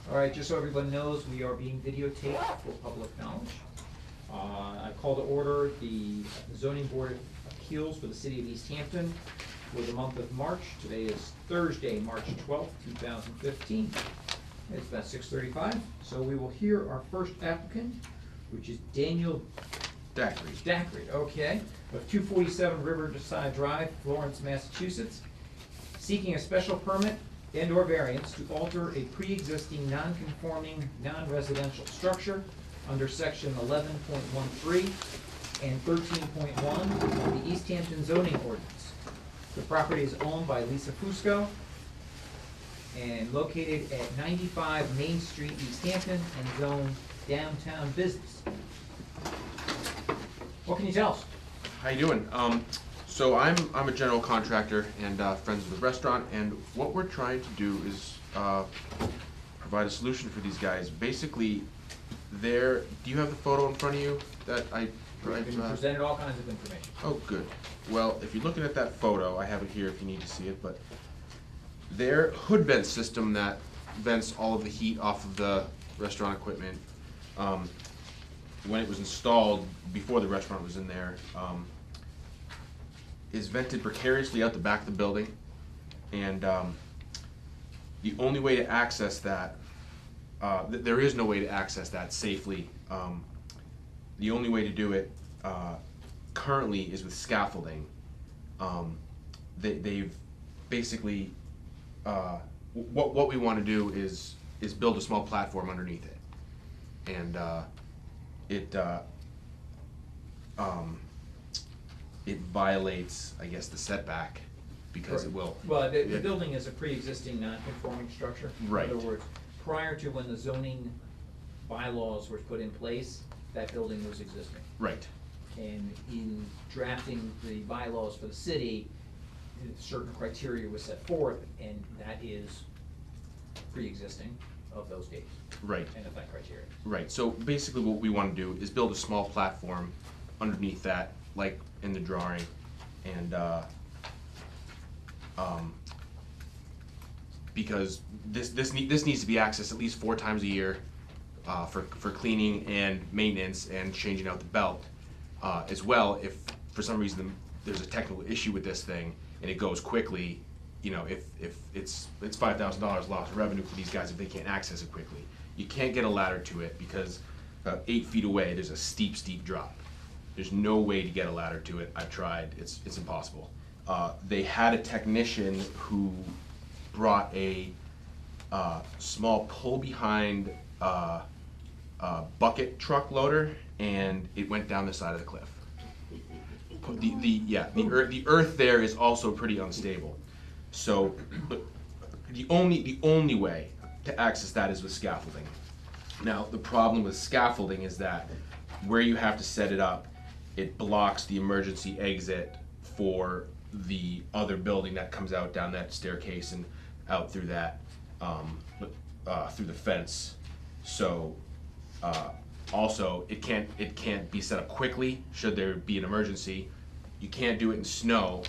All right, just so everyone knows, we are being videotaped for public knowledge. I call to order the Zoning Board of Appeals for the City of East Hampton for the month of March. Today is Thursday, March 12th, 2015. It's about 6:35, so we will hear our first applicant, which is Daniel Dacre, okay, of 247 Riverside Drive, Florence, Massachusetts, seeking a special permit and/or variance to alter a pre-existing non-conforming non-residential structure under section 11.13 and 13.1 of the East Hampton zoning ordinance. The property is owned by Lisa Fusco and located at 95 Main Street, East Hampton, and zoned downtown business. What can you tell us? How you doing? So I'm a general contractor and friends with the restaurant, and what we're trying to do is provide a solution for these guys. Basically, do you have the photo in front of you that I presented all kinds of information. Oh, good. Well, if you're looking at that photo, I have it here if you need to see it, but their hood vent system that vents all of the heat off of the restaurant equipment, when it was installed before the restaurant was in there, is vented precariously out the back of the building, and the only way to access that, there is no way to access that safely. The only way to do it currently is with scaffolding. They've basically, what we want to do is build a small platform underneath it, and it violates, I guess, the setback because it will. Well, the building is a pre-existing non-conforming structure. Right. In other words, prior to when the zoning bylaws were put in place, that building was existing. Right. And in drafting the bylaws for the city, certain criteria was set forth, and that is pre-existing of those dates. Right. And of that criteria. Right. So basically what we want to do is build a small platform underneath that, like in the drawing, and because this needs to be accessed at least 4 times a year for cleaning and maintenance and changing out the belt. As well, if for some reason there's a technical issue with this thing and it goes quickly, you know, if it's $5,000 lost revenue for these guys if they can't access it quickly. You can't get a ladder to it because 8 feet away there's a steep drop. There's no way to get a ladder to it. I've tried. It's impossible. They had a technician who brought a small pull-behind bucket truck loader, and it went down the side of the cliff. The earth there is also pretty unstable. So the only way to access that is with scaffolding. Now the problem with scaffolding is that where you have to set it up, it blocks the emergency exit for the other building that comes out down that staircase and out through that through the fence. So also it can't be set up quickly should there be an emergency. You can't do it in snow.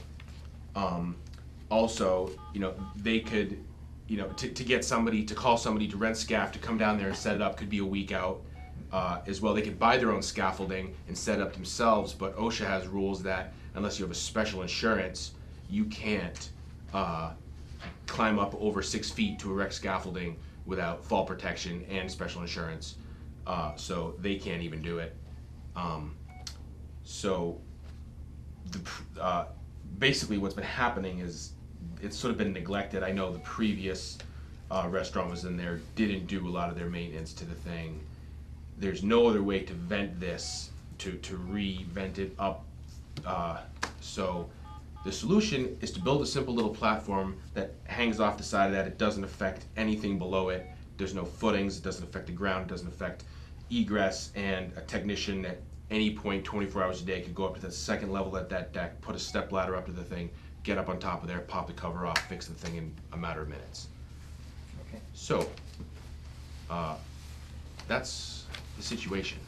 Also, you know, they could, you know, to get somebody to call somebody to rent scaff to come down there and set it up could be a week out. As well, they could buy their own scaffolding and set it up themselves, but OSHA has rules that unless you have a special insurance, you can't climb up over 6 feet to erect scaffolding without fall protection and special insurance. So they can't even do it. Basically what's been happening is it's sort of been neglected. I know the previous restaurant was in there, didn't do a lot of their maintenance to the thing. There's no other way to vent this, to re-vent it up. So the solution is to build a simple little platform that hangs off the side of that. It doesn't affect anything below it. There's no footings, it doesn't affect the ground, it doesn't affect egress, and a technician at any point 24 hours a day could go up to the second level at that deck, put a step ladder up to the thing, get up on top of there, pop the cover off, fix the thing in a matter of minutes. Okay. So that's the situation.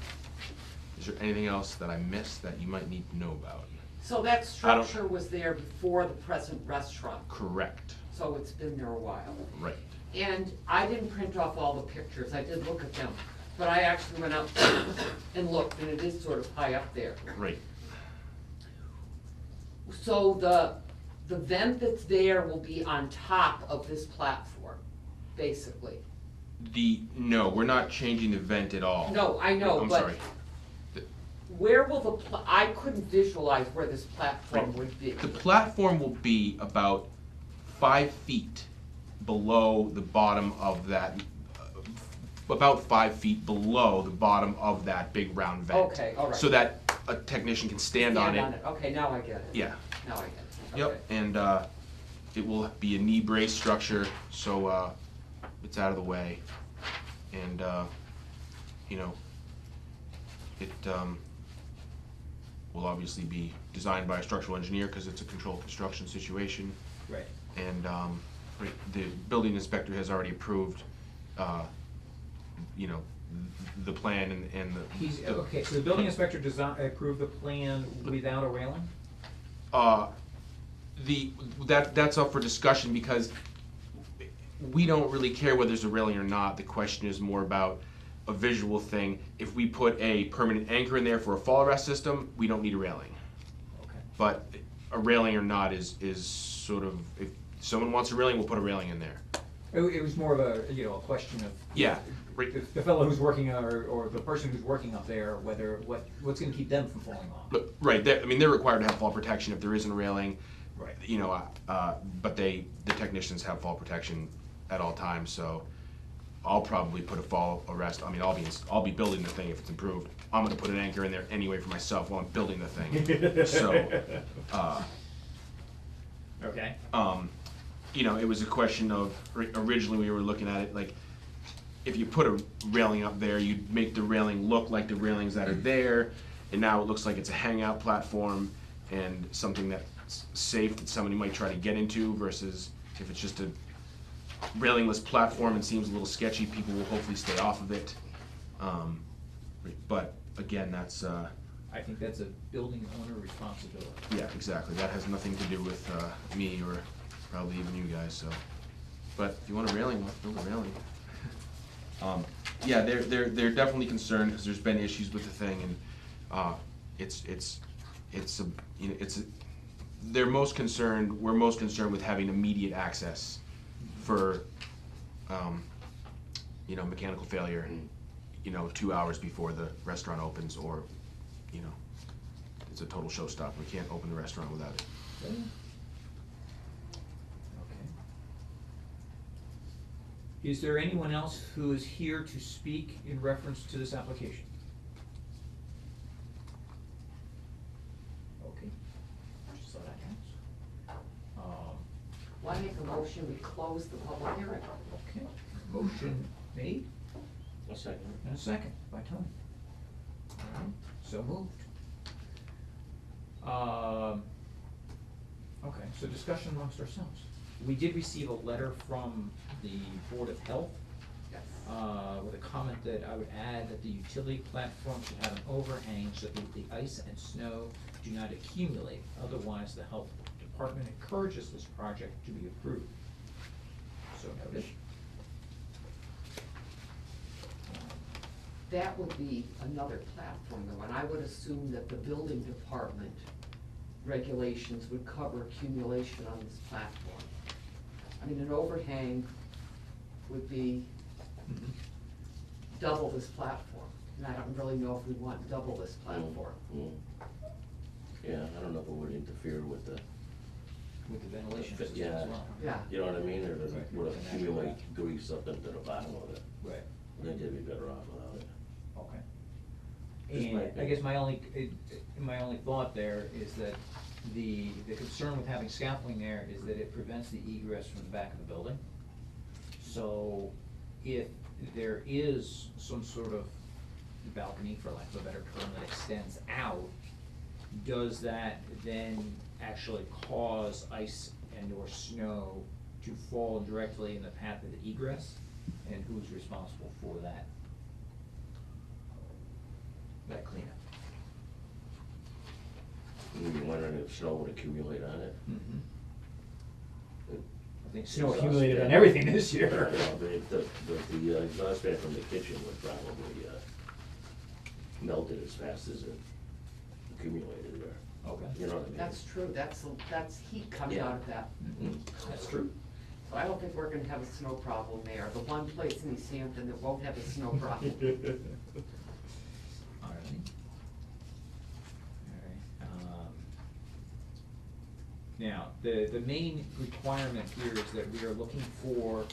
Is there anything else that I missed that you might need to know about? So that structure was there before the present restaurant, Correct. so it's been there a while. Right. And I didn't print off all the pictures, I did look at them, but I actually went out and looked, and it is sort of high up there. Right. So the vent that's there will be on top of this platform, basically. No, we're not changing the vent at all. No, I know, I'm but sorry. where will I couldn't visualize where this platform would be. The platform will be about 5 feet below the bottom of that, about 5 feet below the bottom of that big round vent. Okay, all right. So that a technician can stand on it. Okay, now I get it. Yeah. Now I get it. Yep, Okay. and it will be a knee brace structure, so it's out of the way. And, you know, it will obviously be designed by a structural engineer because it's a controlled construction situation. Right. And the building inspector has already approved, you know, the plan and the. Okay, so the building inspector does not approve the plan without a railing? That's up for discussion because we don't really care whether there's a railing or not. The question is more about a visual thing. If we put a permanent anchor in there for a fall arrest system, we don't need a railing. Okay. But a railing or not is sort of, if someone wants a railing, we'll put a railing in there. It was more of a, a question of. Yeah. Right. The fellow who's working, or the person who's working up there, what's gonna keep them from falling off? But, right, they're required to have fall protection if there isn't a railing. Right. You know, but the technicians have fall protection at all times, so I'll probably put a fall arrest. I mean, I'll be building the thing if it's improved. I'm gonna put an anchor in there anyway for myself while I'm building the thing. So, Okay. you know, it was a question of, originally we were looking at it like, if you put a railing up there, you'd make the railing look like the railings that are there, and now it looks like it's a hangout platform and something that's safe that somebody might try to get into, versus if it's just a railingless platform and seems a little sketchy, people will hopefully stay off of it. But again, that's I think that's a building owner responsibility. yeah, exactly. That has nothing to do with me or probably even you guys. So, but if you want a railing, let's build a railing. Yeah, they're definitely concerned because there's been issues with the thing, and it's a, you know, they're most concerned. We're most concerned with having immediate access for you know, mechanical failure, you know, 2 hours before the restaurant opens, or you know, it's a total showstopper. We can't open the restaurant without it. Okay. Is there anyone else who is here to speak in reference to this application? Okay. Just thought I'd ask. Well, I make a motion, we close the public hearing. Okay, motion made, A second. and a second by Tony. All right, so moved. Okay, so discussion amongst ourselves. We did receive a letter from the Board of Health Yes. with a comment that I would add that the utility platform should have an overhang so that the ice and snow do not accumulate. Otherwise, the health department encourages this project to be approved. So noted. That would be another platform though, and I would assume that the building department regulations would cover accumulation on this platform. I mean, an overhang would be double this platform, and I don't really know if we want double this platform. Yeah, I don't know if it would interfere with the, With the ventilation Fit- system as yeah. well. Yeah, you know what I mean, or does it Right. would With the natural accumulate gas. grease up into the bottom of it? Right, I think they'd be better off without it. okay. Just my And I opinion. guess my only thought there is that the concern with having scaffolding there is that it prevents the egress from the back of the building. So if there is some sort of balcony, for lack of a better term, that extends out, does that then actually cause ice and or snow to fall directly in the path of the egress? And who's responsible for that cleanup? You're wondering if snow would accumulate on it? Mm-hmm. think snow Exhaust accumulated on fan. everything this year. Yeah, but the exhaust fan from the kitchen would probably melted as fast as it accumulated there. Okay. You know what I mean? That's true, that's heat coming Yeah. out of that. Mhm. That's true. So I don't think we're gonna have a snow problem there, the one place in East Hampton that won't have a snow problem. All right. Now, the main requirement here is that we are looking for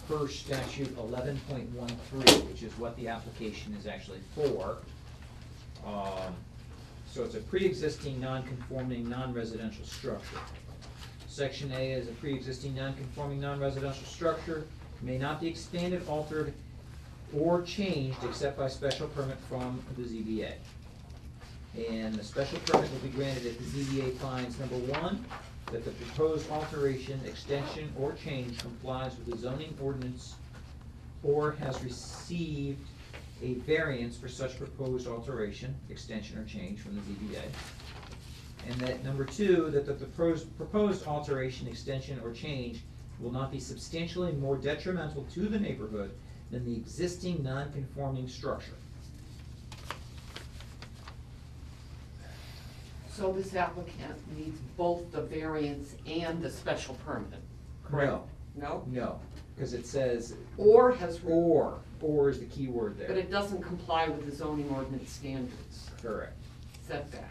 per statute 11.13, which is what the application is actually for. So it's a pre-existing non-conforming non-residential structure. Section A is a pre-existing non-conforming non-residential structure, may not be expanded, altered, or changed except by special permit from the ZBA. And the special permit will be granted if the ZBA finds, number one, that the proposed alteration, extension, or change complies with the zoning ordinance or has received a variance for such proposed alteration, extension, or change from the ZBA. And that, number two, that the proposed alteration, extension, or change will not be substantially more detrimental to the neighborhood than the existing non-conforming structure. So this applicant needs both the variance and the special permit, correct? No? No, because it says Or has, or is the key word there. but it doesn't comply with the zoning ordinance standards, Correct. setbacks.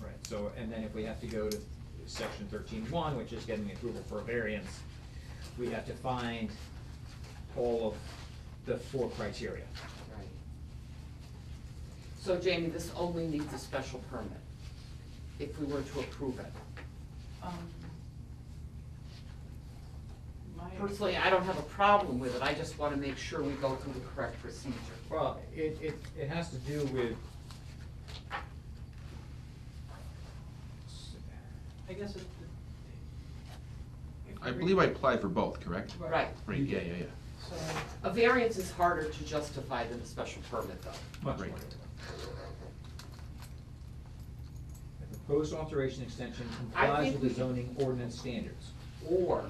Right, so, and then if we have to go to section 13.1, which is getting approval for a variance, we have to find all of the 4 criteria. Right. So Jamie, this only needs a special permit, if we were to approve it. Personally, I don't have a problem with it, I just wanna make sure we go through the correct procedure. Well, it has to do with, I guess it. I believe I applied for both, correct? Right. Right, You yeah, did. yeah, yeah. So, A variance is harder to justify than a special permit, though. much more. Right. The proposed alteration extension I complies think with the we- zoning ordinance standards. Or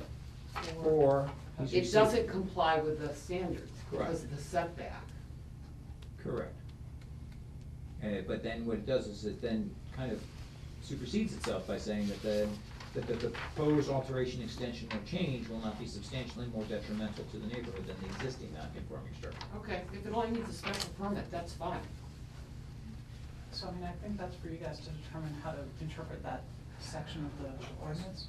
Or. he's it received- doesn't comply with the standards because Correct. of the setback. Correct. But then what it does is it then kind of supersedes itself by saying that the proposed alteration, extension, or change will not be substantially more detrimental to the neighborhood than the existing non-conforming structure. Okay, if it only needs a special permit, that's fine. so I mean, I think that's for you guys to determine how to interpret that section of the ordinance.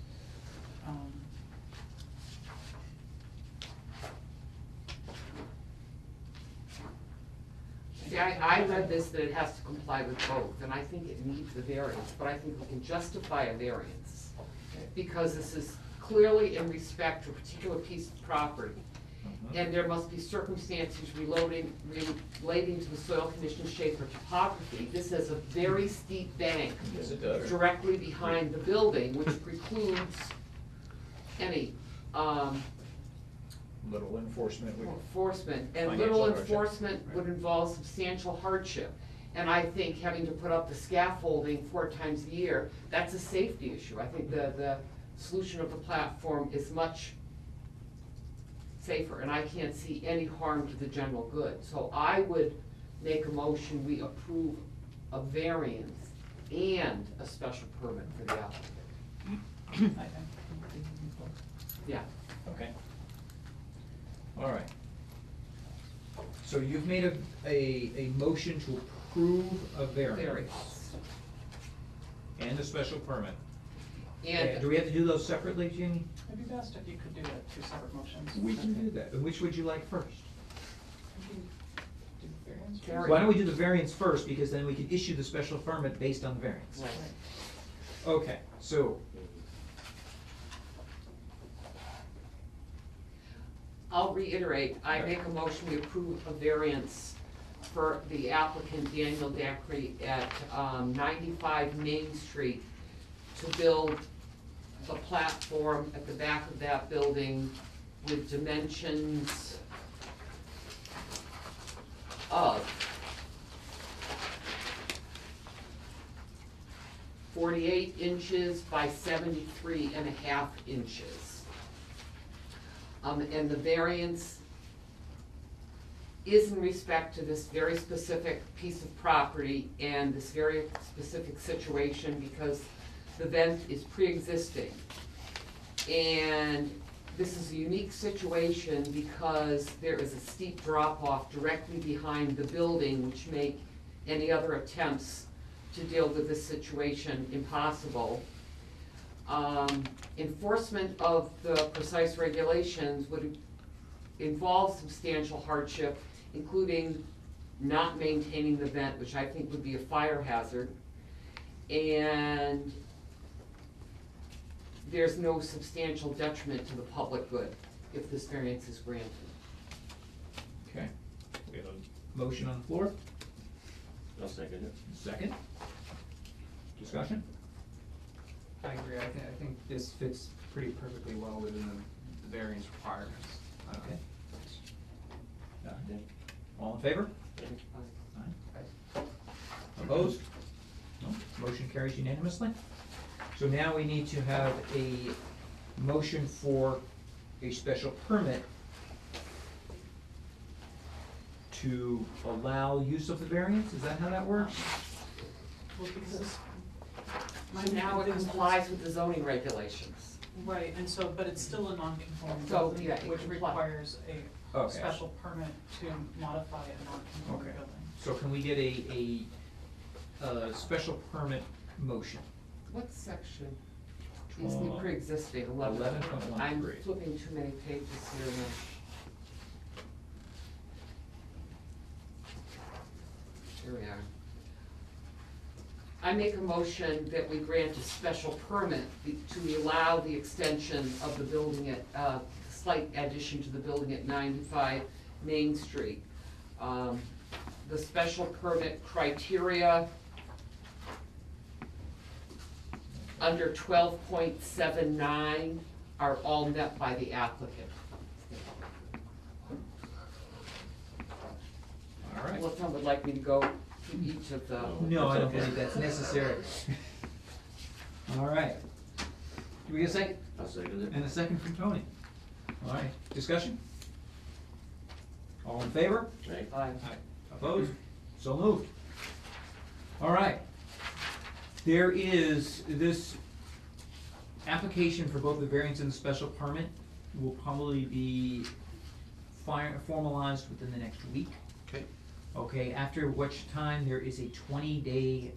See, I read this that it has to comply with both, and I think it needs the variance, but I think we can justify a variance. Because this is clearly in respect to a particular piece of property. And there must be circumstances relating to the soil conditions, shape, or topography. This has a very steep bank Yes, it does. directly behind the building, which precludes any, Little enforcement would. enforcement, and Financial little hardship. enforcement would Right. involve substantial hardship. And I think having to put up the scaffolding 4 times a year, that's a safety issue. I think the solution of the platform is much safer, and I can't see any harm to the general good. So I would make a motion, we approve a variance and a special permit for the applicant. I think. Yeah. Okay. All right. So you've made a motion to approve a variance Variance. and a special permit. Do And we have to do those separately, Jeannie? It'd be best if you could do it 2 separate motions. We can do that. And which would you like first? Could you do variance first? Variance. Why don't we do the variance first, because then we can issue the special permit based on the variance. Right. Okay, so, I'll reiterate, I make a motion, we approve a variance for the applicant Daniel Dacre at 95 Main Street to build the platform at the back of that building with dimensions of 48 inches by 73.5 inches. And the variance is in respect to this very specific piece of property and this very specific situation because the vent is pre-existing. And this is a unique situation because there is a steep drop-off directly behind the building which make any other attempts to deal with this situation impossible. Enforcement of the precise regulations would involve substantial hardship, including not maintaining the vent, which I think would be a fire hazard. And there's no substantial detriment to the public good if this variance is granted. Okay, we have a motion on the floor, I'll second it. second. Discussion? I agree, I think this fits pretty perfectly well within the variance requirements. Okay. All in favor? Aye. Opposed? No, motion carries unanimously. So now we need to have a motion for a special permit to allow use of the variance, is that how that works? Well, because this. So now it complies with the zoning regulations. Right, and so, but it's still a non-conforming So, building, yeah, it which compli- requires a Okay. special permit to modify a non-conforming Okay. building. So can we get a special permit motion? What section? Is the Uh, pre-existing, 11? 11.13. I'm flipping too many pages here now. Here we are. I make a motion that we grant a special permit to allow the extension of the building at, slight addition to the building at 95 Main Street. The special permit criteria under 12.79 are all met by the applicant. All right. Unless someone would like me to go to each of the. No, I don't believe that's necessary. All right. Do we get a second? I'll second it. And a second from Tony. All right, discussion? All in favor? Right? Aye. Opposed? So moved. All right. There is this application for both the variance and the special permit will probably be formalized within the next week. Okay. Okay, after which time there is a 20-day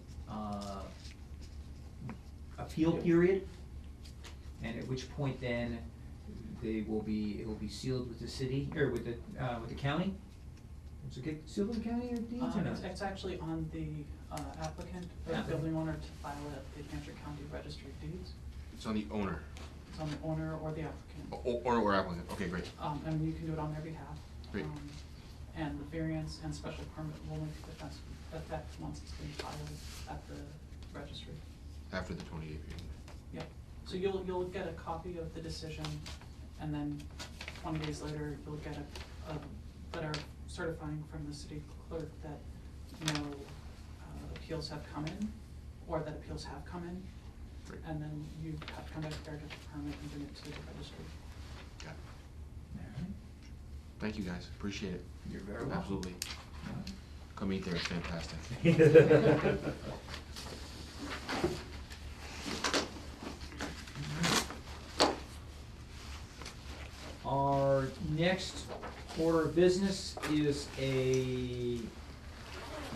appeal period, and at which point then it will be sealed with the city, or with the county? Does it get sealed with the county or deeds or not? It's actually on the applicant, or the Applicant. building owner to file it at the Hampshire County Registry of Deeds. It's on the owner, It's on the owner or the applicant. or applicant, okay, great. And you can do it on their behalf. Great. And the variance and special permit will only take effect once it's been filed at the registry. After the 28th period. Yep, so you'll get a copy of the decision, and then 20 days later, you'll get a letter certifying from the city clerk that no appeals have come in, or that appeals have come in. Great. And then you have to come back there, get the permit, and bring it to the registry. Got it. All right. Thank you guys, appreciate it. You're very welcome. Absolutely. Come eat there, it's fantastic. Our next order of business is a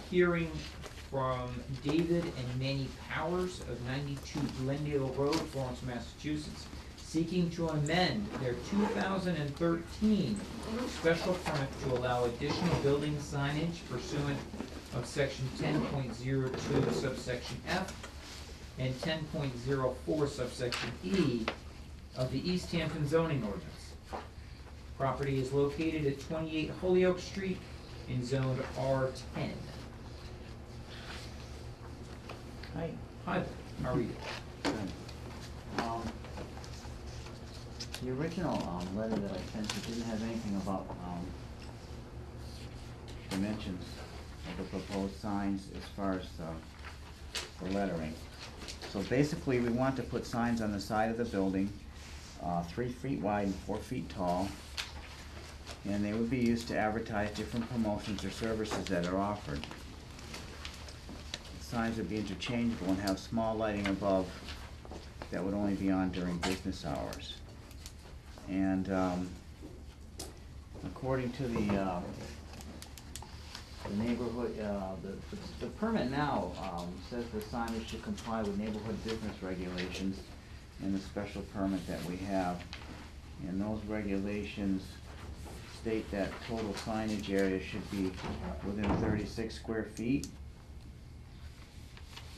hearing from David and Manny Powers of 92 Glendale Road, Florence, Massachusetts, seeking to amend their 2013 special permit to allow additional building signage pursuant of section 10.02 subsection F and 10.04 subsection E of the East Hampton zoning ordinance. Property is located at 28 Holyoke Street in zoned R10. Hi. Hi, how are you? The original letter that I sent you didn't have anything about dimensions of the proposed signs as far as the lettering. So basically, we want to put signs on the side of the building 3 feet wide and 4 feet tall. And they would be used to advertise different promotions or services that are offered. The signs would be interchangeable and have small lighting above that would only be on during business hours. And according to the neighborhood, the permit now says the signage should comply with neighborhood business regulations and the special permit that we have. And those regulations state that total signage area should be within 36 square feet.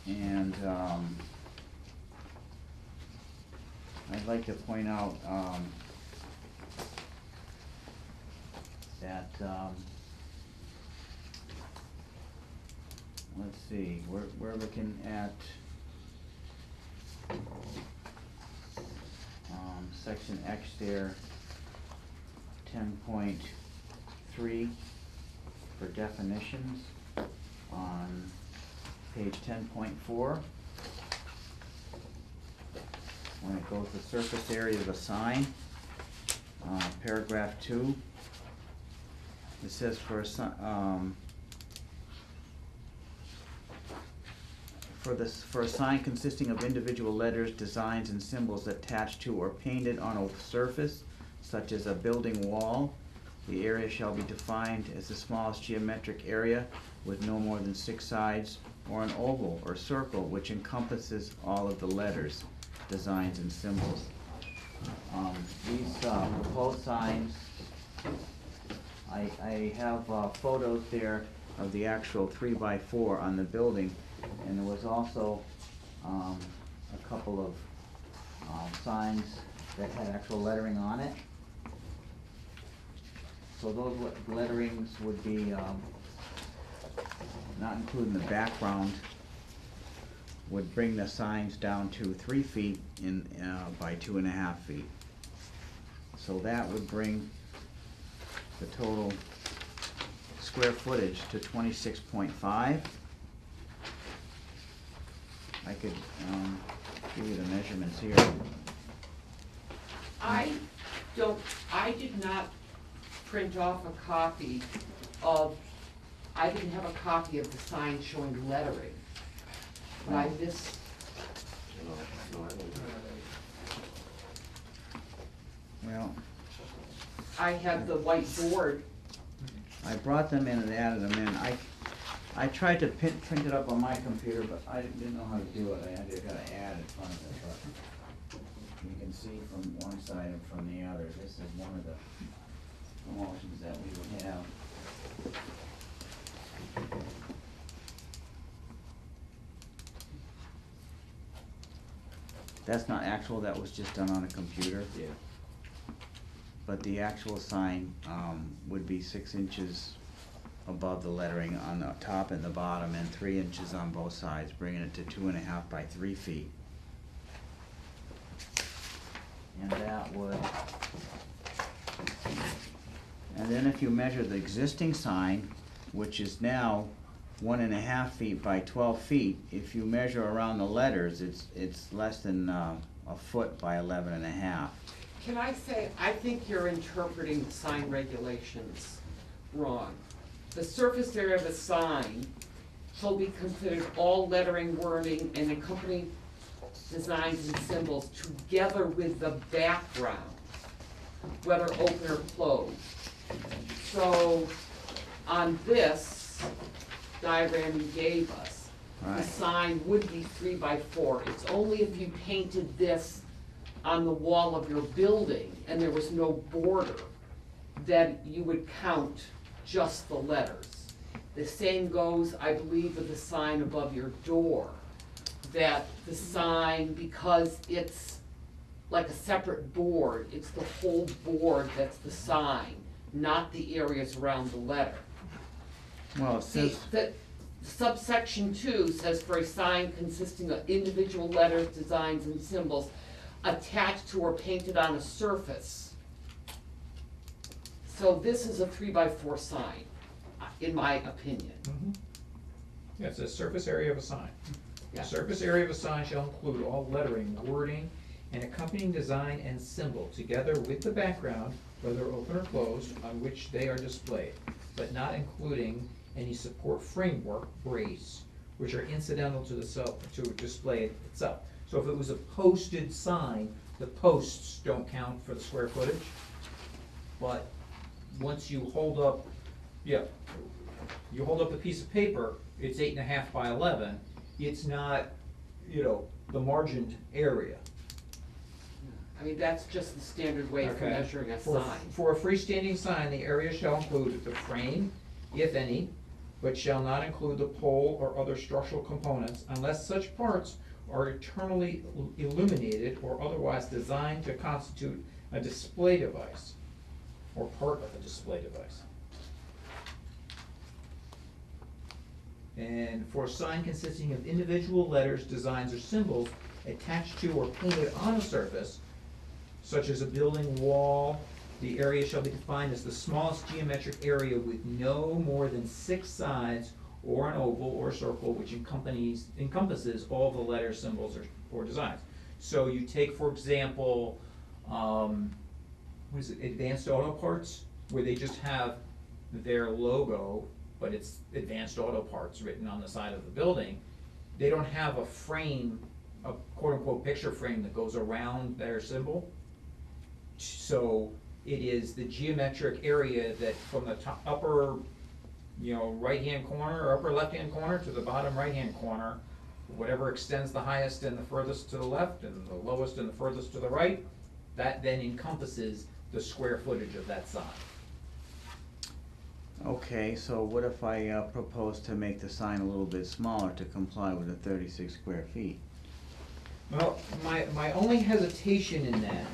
And I'd like to point out that, let's see, we're looking at section X there, 10.3 for definitions on page 10.4. When it goes to surface area of a sign, paragraph 2, it says for a for a sign consisting of individual letters, designs, and symbols attached to or painted on a surface, such as a building wall, the area shall be defined as the smallest geometric area with no more than 6 sides, or an oval or circle which encompasses all of the letters, designs, and symbols. These proposed signs, I have photos there of the actual 3x4 on the building, and there was also a couple of signs that had actual lettering on it. So those letterings would be, not including the background, would bring the signs down to 3 feet in by 2.5 feet. So that would bring the total square footage to 26.5. I could give you the measurements here. I did not print off a copy of, I didn't have a copy of the sign showing lettering. But I missed, No, I don't. Well, I have the white board. I brought them in and added them in. I tried to print it up on my computer, but I didn't know how to do it. I gotta add in front of it, but you can see from one side and from the other. This is one of the promotions that we would have. That's not actual, that was just done on a computer. Yeah. But the actual sign would be 6 inches above the lettering on the top and the bottom, and 3 inches on both sides, bringing it to 2.5 by 3 feet. And that would, and then if you measure the existing sign, which is now 1.5 feet by 12 feet, if you measure around the letters, it's less than a foot by 11.5. Can I say, I think you're interpreting the sign regulations wrong. The surface area of a sign shall be considered all lettering, wording, and accompanying designs and symbols together with the background, whether open or closed. So, on this diagram you gave us, the Right. sign would be 3x4. It's only if you painted this on the wall of your building and there was no border that you would count just the letters. The same goes, I believe, with the sign above your door, that the sign, because it's like a separate board, it's the whole board that's the sign, not the areas around the letter. Well, it See, says, that subsection 2 says for a sign consisting of individual letters, designs, and symbols attached to or painted on a surface. So this is a 3x4 sign, in my opinion. Yeah, it says surface area of a sign. Yeah. The surface area of a sign shall include all lettering, wording, an accompanying design and symbol, together with the background, whether open or closed, on which they are displayed, but not including any support framework, brace, which are incidental to to display itself. So if it was a posted sign, the posts don't count for the square footage, but once you hold up, you hold up a piece of paper, it's 8.5 by 11, it's not, the margined area. I mean, that's just the standard way for Okay. measuring a For- sign. For a freestanding sign, the area shall include the frame, if any, but shall not include the pole or other structural components unless such parts are internally illuminated or otherwise designed to constitute a display device or part of a display device. And for a sign consisting of individual letters, designs, or symbols attached to or painted on a surface, such as a building wall, the area shall be defined as the smallest geometric area with no more than 6 sides or an oval or circle which encompasses all the letters, symbols, or designs. So you take, for example, Advanced Auto Parts, where they just have their logo, but it's Advanced Auto Parts written on the side of the building. They don't have a frame, a quote-unquote picture frame that goes around their symbol. So it is the geometric area that from the top, upper, right-hand corner, or upper left-hand corner to the bottom right-hand corner, whatever extends the highest and the furthest to the left, and the lowest and the furthest to the right, that then encompasses the square footage of that sign. Okay, so what if I propose to make the sign a little bit smaller to comply with the 36 square feet? Well, my only hesitation in that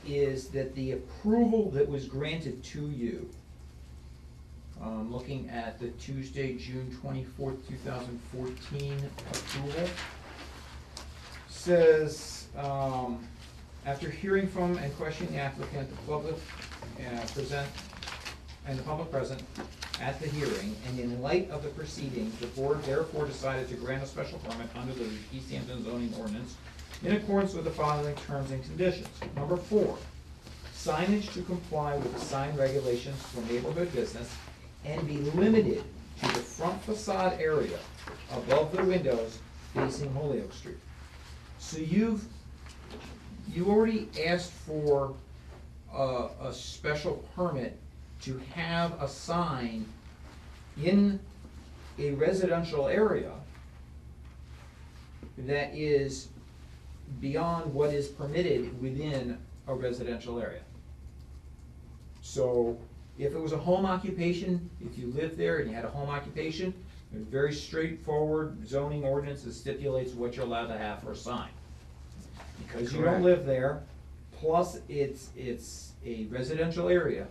is that the approval that was granted to you, looking at the Tuesday, June 24th, 2014 approval, says, after hearing from and questioning the applicant, the public the public present at the hearing, and in light of the proceedings, the board therefore decided to grant a special permit under the East Hampton zoning ordinance in accordance with the following terms and conditions. Number 4, signage to comply with the sign regulations for neighborhood business and be limited to the front facade area above the windows facing Holyoke Street. So you already asked for a special permit to have a sign in a residential area that is beyond what is permitted within a residential area. So if it was a home occupation, if you lived there and you had a home occupation, there's very straightforward zoning ordinance that stipulates what you're allowed to have for a sign. Because you don't Correct. live there, plus it's a residential area,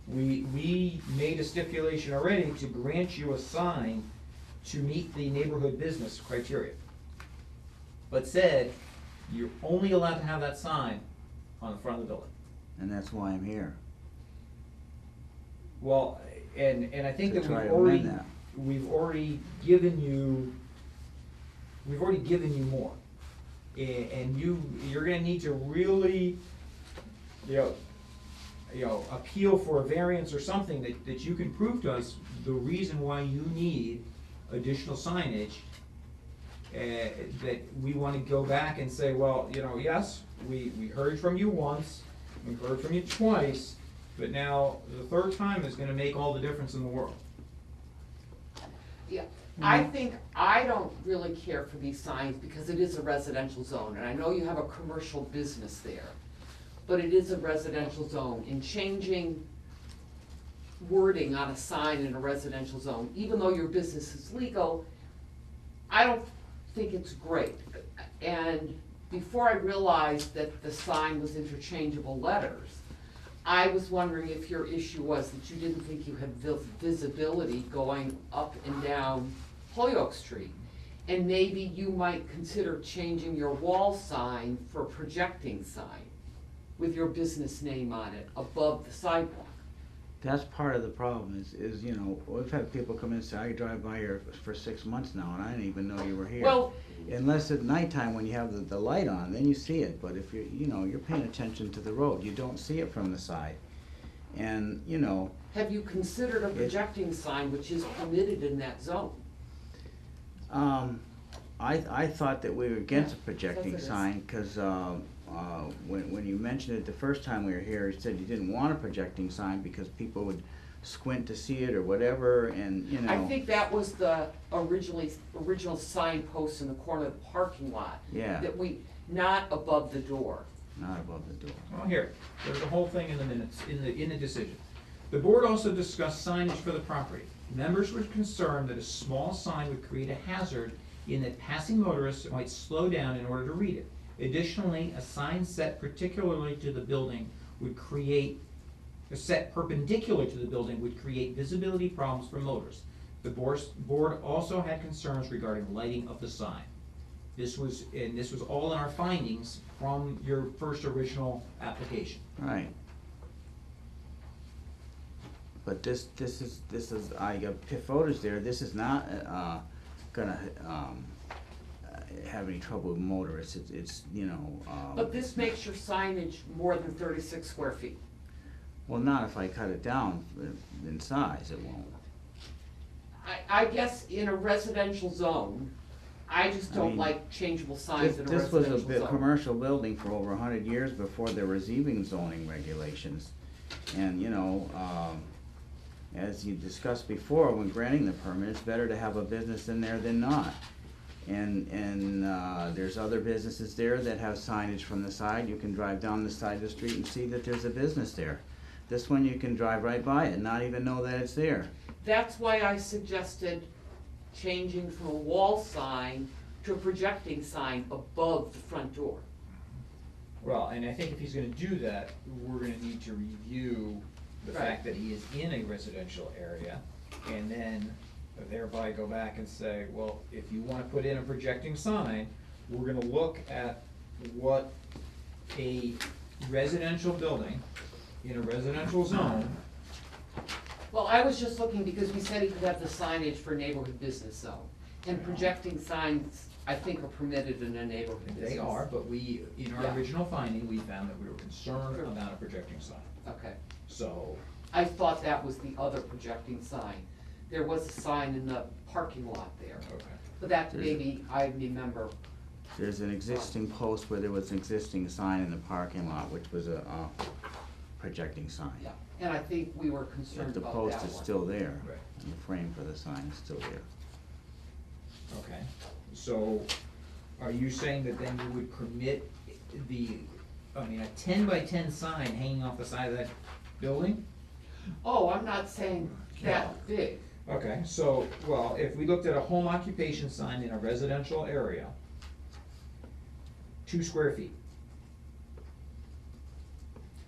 we made a stipulation already to grant you a sign to meet the neighborhood business criteria. But said, you're only allowed to have that sign on the front of the building. And that's why I'm here. Well, and I think To that try to amend that. we've already given you more. And you're gonna need to really, appeal for a variance or something that you can prove to us the reason why you need additional signage. That we wanna go back and say, well, yes, we heard from you once, we heard from you twice, but now the third time is gonna make all the difference in the world. Yeah, I think, I don't really care for these signs because it is a residential zone, and I know you have a commercial business there, but it is a residential zone, and changing wording on a sign in a residential zone, even though your business is legal, I don't think it's great. And before I realized that the sign was interchangeable letters, I was wondering if your issue was that you didn't think you had visibility going up and down Holyoke Street. And maybe you might consider changing your wall sign for a projecting sign with your business name on it above the sidewalk. That's part of the problem is, you know, we've had people come in and say, I drive by here for 6 months now and I didn't even know you were here. Well, Unless at nighttime when you have the light on, then you see it, but if you're paying attention to the road, you don't see it from the side. And, you know, have you considered a projecting sign which is permitted in that zone? I thought that we were against a projecting Says it is. sign, cause, when you mentioned it the first time we were here, you said you didn't want a projecting sign because people would squint to see it or whatever, and, you know. I think that was the original signpost in the corner of the parking lot. Yeah. That not above the door. Not above the door. Well, here, there's the whole thing in the minutes, in the decision. The board also discussed signage for the property. Members were concerned that a small sign would create a hazard in that passing motorists might slow down in order to read it. Additionally, a sign set particularly to the building set perpendicular to the building would create visibility problems for motorists. The board also had concerns regarding lighting of the sign. This was all in our findings from your first original application. Right. But this is, I got photos there, this is not, gonna, have any trouble with motorists, it's, you know, But this makes your signage more than 36 square feet. well, not if I cut it down in size, it won't. I guess in a residential zone, I just don't mean, like changeable signs in a This was residential a zone. commercial building for over 100 years before there was even zoning regulations. And, you know, as you discussed before, when granting the permit, it's better to have a business in there than not. And there's other businesses there that have signage from the side. You can drive down the side of the street and see that there's a business there. This one, you can drive right by it and not even know that it's there. That's why I suggested changing from a wall sign to a projecting sign above the front door. Well, and I think if he's gonna do that, we're gonna need to review the Right. fact that he is in a residential area, and then thereby go back and say, well, if you wanna put in a projecting sign, we're gonna look at what a residential building in a residential zone. Well, I was just looking because we said he could have the signage for neighborhood business zone. And projecting signs, I think, are permitted in a neighborhood business. They are, but we, in our Yeah. original finding, we found that we were concerned Sure. about a projecting sign. Okay. So, I thought that was the other projecting sign. There was a sign in the parking lot there. okay. But that maybe, I remember, There's an existing post where there was an existing sign in the parking lot, which was a projecting sign. yeah, and I think we were But concerned the about that one. post is still there. Right. And the frame for the sign is still there. Okay, so are you saying that then you would permit a 10 by 10 sign hanging off the side of that building? Oh, I'm not saying that big. Okay, so, well, if we looked at a home occupation sign in a residential area, 2 square feet,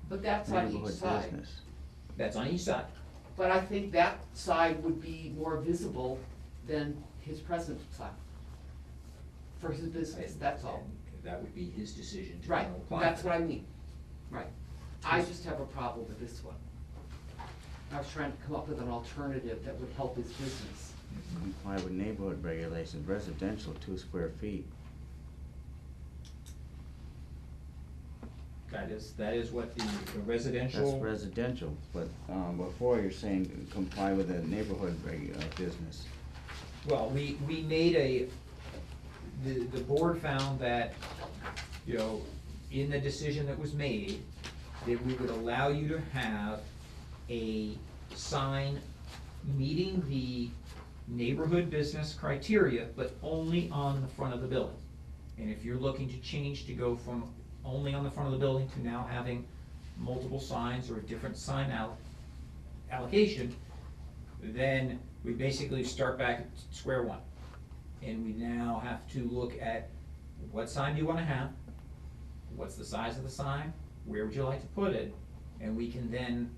But that's on each Neighborhood side. business. that's on each side. But I think that side would be more visible than his present side. For his business, that's all. And that would be his decision to Right, apply. that's what I mean. Right. I just have a problem with this one. I was trying to come up with an alternative that would help his business. Comply with neighborhood regulations, residential, 2 square feet. That is what the residential. That's residential, but, before you're saying comply with the neighborhood business. Well, we made the board found that, you know, in the decision that was made, that we would allow you to have a sign meeting the neighborhood business criteria, but only on the front of the building. And if you're looking to change to go from only on the front of the building to now having multiple signs or a different sign allocation, then we basically start back at square one. And we now have to look at what sign do you wanna have, what's the size of the sign, where would you like to put it, and we can then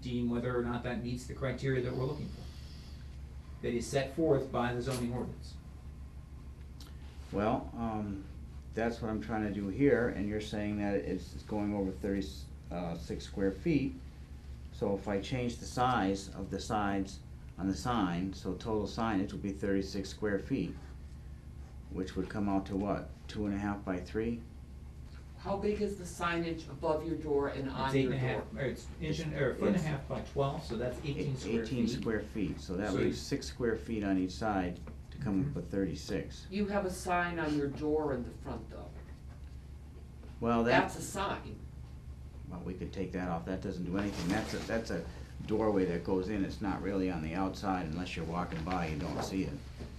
deem whether or not that meets the criteria that we're looking for, that is set forth by the zoning ordinance. Well, that's what I'm trying to do here, and you're saying that it's going over 36 square feet. So if I change the size of the sides on the sign, so total signage would be 36 square feet, which would come out to what, 2.5 by 3? How big is the signage above your door and It's on eight your and a half, door? or it's inch and, or foot and a half by 12, so that's 18 square feet. 18 square feet, so that So leaves 6 square feet on each side to come up with 36. You have a sign on your door in the front though. Well, That's a sign. well, we could take that off, that doesn't do anything, that's a doorway that goes in, it's not really on the outside unless you're walking by, you don't see it.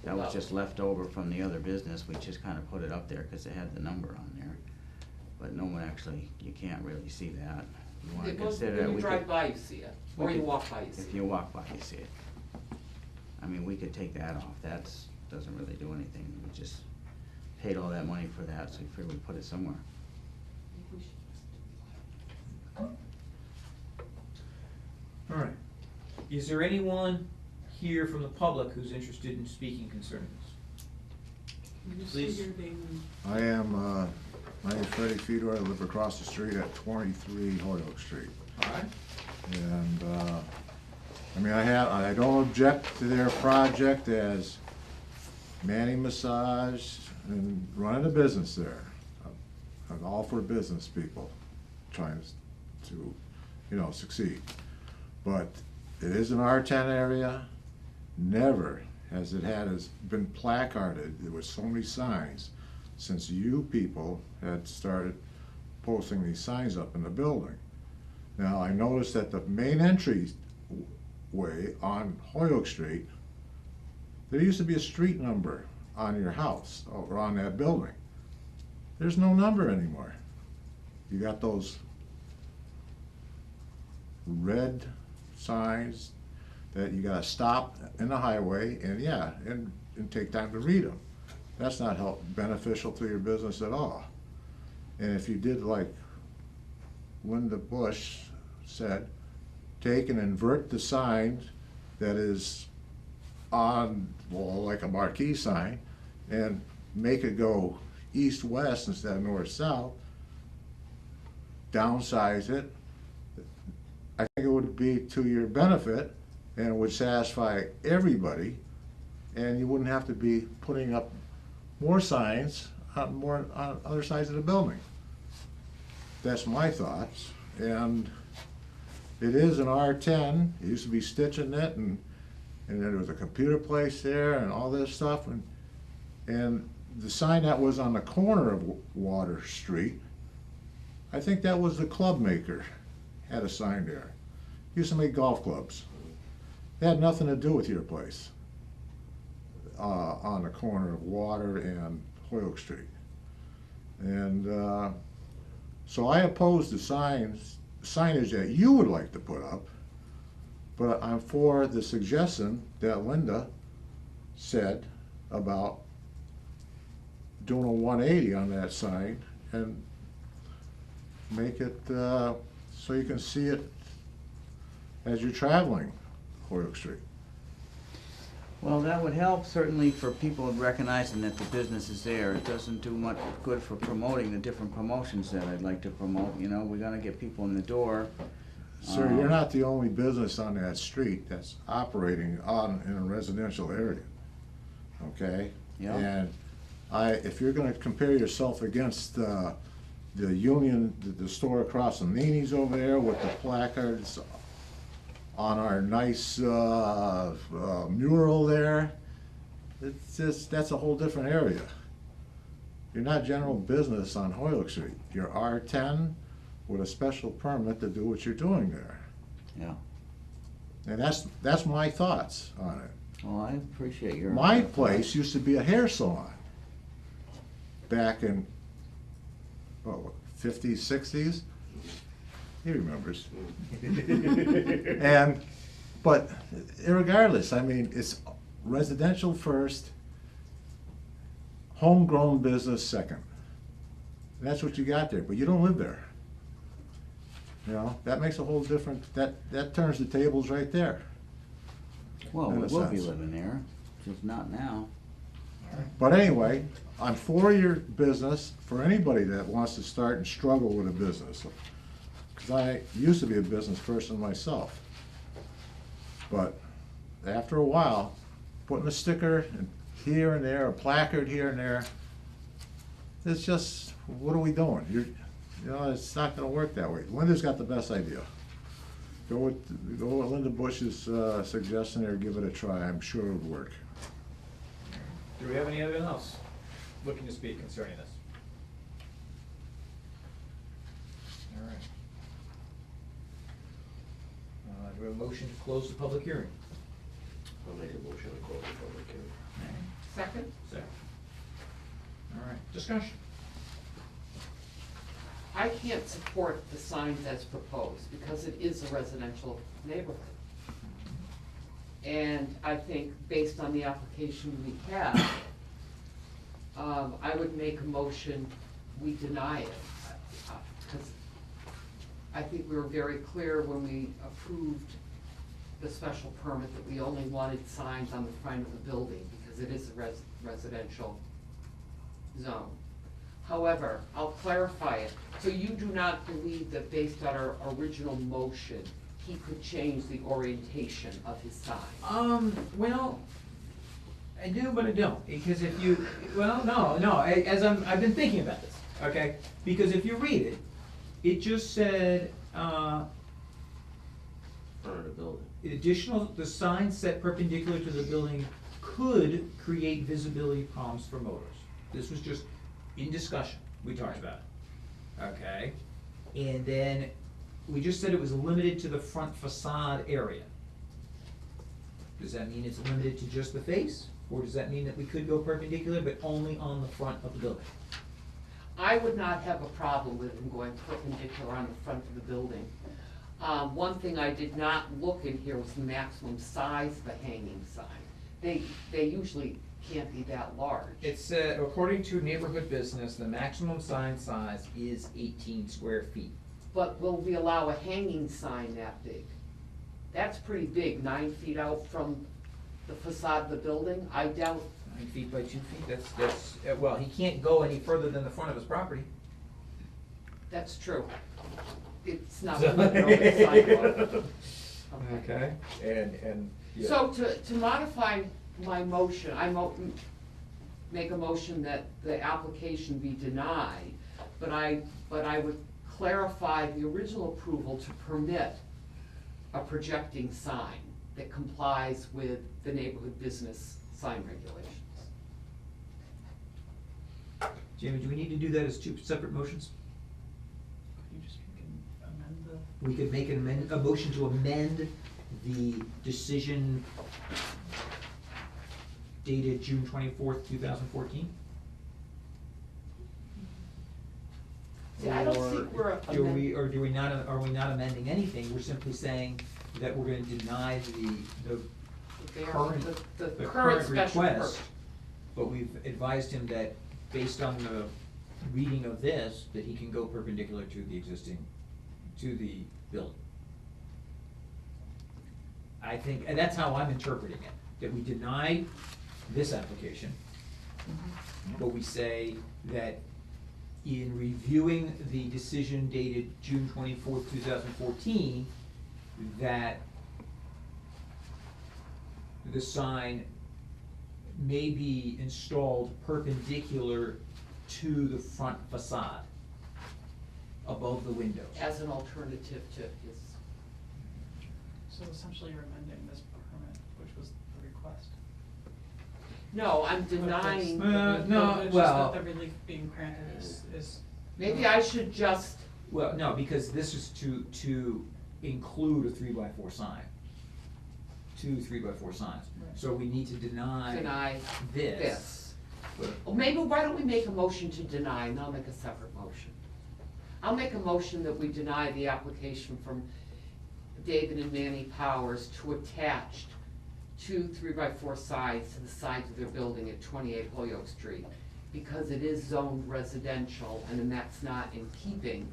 That was Well- just left over from the other business, we just kinda put it up there because it had the number on there. But no one actually, you can't really see that. You wanna It goes, consider when that you we drive could, by, you see it, we or you could- walk by, you see if it. you walk by, you see it. I mean, we could take that off, that's, doesn't really do anything, we just paid all that money for that, so we figured we'd put it somewhere. Maybe we should All right. Is there anyone here from the public who's interested in speaking concerning this? Can you Please. say your name I am, my name's Freddie Fedor, I live across the street at 23 Hoyoke Street. All right. And, I mean, I don't object to their project as Manny Massage and running a business there. I'm all for business people trying to, you know, succeed. But it is an R10 area, never has it been placarded, there was so many signs since you people had started posting these signs up in the building. Now, I noticed that the main entryway on Hoyoke Street, there used to be a street number on your house, or on that building. There's no number anymore. You got those red signs that you gotta stop in the highway and, yeah, and take time to read them. That's not beneficial to your business at all. And if you did like Linda Bush said, take and invert the sign that is on, well, like a marquee sign, and make it go east-west instead of north-south, downsize it, I think it would be to your benefit and it would satisfy everybody, and you wouldn't have to be putting up more signs on other sides of the building. That's my thoughts. And it is an R10. It used to be Stitching It, and there was a computer place there and all this stuff. And the sign that was on the corner of Water Street, I think that was the club maker, had a sign there. Used to make golf clubs. It had nothing to do with your place, on the corner of Water and Hoyoke Street. And so I oppose the signage that you would like to put up, but I'm for the suggestion that Linda said about doing a 180 on that sign and make it so you can see it as you're traveling Hoyoke Street. Well, that would help certainly for people recognizing that the business is there. It doesn't do much good for promoting the different promotions that I'd like to promote, you know, we gotta get people in the door. Sir, you're not the only business on that street that's operating in a residential area, okay? Yeah. And if you're gonna compare yourself against the Union, the store across from Nini's over there with the placards on our nice mural there, that's a whole different area. You're not general business on Hoyoke Street. You're R10 with a special permit to do what you're doing there. Yeah, And that's my thoughts on it. well, I appreciate your. My place used to be a hair salon back in, what, 50s, 60s? He remembers. But regardless, I mean, it's residential first, homegrown business second. And that's what you got there, but you don't live there. You know, that makes a whole different, that turns the tables right there. Well, in we a will be sense. living there, just not now. But anyway, I'm for your business, for anybody that wants to start and struggle with a business. because I used to be a business person myself. But after a while, putting a sticker here and there, a placard here and there, it's just, what are we doing? You know, it's not gonna work that way. Linda's got the best idea. Go with Linda Bush's suggestion there, give it a try, I'm sure it would work. Do we have anyone else looking to speak concerning this? All right. Do we have a motion to close the public hearing? I'll make a motion to close the public hearing. Second? Second. All right, discussion. I can't support the signs as proposed because it is a residential neighborhood. And I think based on the application we have, I would make a motion, we deny it. Because I think we were very clear when we approved the special permit that we only wanted signs on the front of the building because it is a residential zone. However, I'll clarify it. So you do not believe that based on our original motion, he could change the orientation of his sign? Well, I do, but I don't, because if you, well, no, I've been thinking about this, okay? Because if you read it, it just said, Front of the building. the sign set perpendicular to the building could create visibility problems for motors. This was just in discussion, we talked about it, okay? And then we just said it was limited to the front facade area. Does that mean it's limited to just the face? Or does that mean that we could go perpendicular, but only on the front of the building? I would not have a problem with him going perpendicular on the front of the building. One thing I did not look in here was the maximum size of the hanging sign. They usually can't be that large. It's, according to Neighborhood Business, the maximum sign size is 18 square feet. But will we allow a hanging sign that big? That's pretty big, 9 feet out from the facade of the building. I doubt, 9 feet by 2 feet, that's, well, he can't go any further than the front of his property. that's true. It's not on the sidewalk. Okay, and, yeah. So to modify my motion, make a motion that the application be denied, but I would clarify the original approval to permit a projecting sign that complies with the neighborhood business sign regulations. Jamie, do we need to do that as two separate motions? Could you just amend the? We could make a motion to amend the decision dated June 24th, 2014? See, I don't think we're Do we, or do we not, are we not amending anything? We're simply saying that we're gonna deny the current, the the current current special request. permit. But we've advised him that based on the reading of this, that he can go perpendicular to the existing, to the building. I think, and that's how I'm interpreting it, that we deny this application, but we say that in reviewing the decision dated June 24th, 2014, that the sign may be installed perpendicular to the front facade, above the windows. As an alternative to his, So essentially you're amending this permit, which was the request. no, I'm denying, No, It's just well- that the relief being granted is. maybe I should just, Well, no, because this is to include a 3x4 sign. 2 3x4 signs. Right. So we need to deny deny this. this. But Well, maybe, why don't we make a motion to deny, and I'll make a separate motion. I'll make a motion that we deny the application from David and Manny Powers to attach 2 3x4 signs to the sides of their building at 28 Holyoke Street, because it is zoned residential, and then that's not in keeping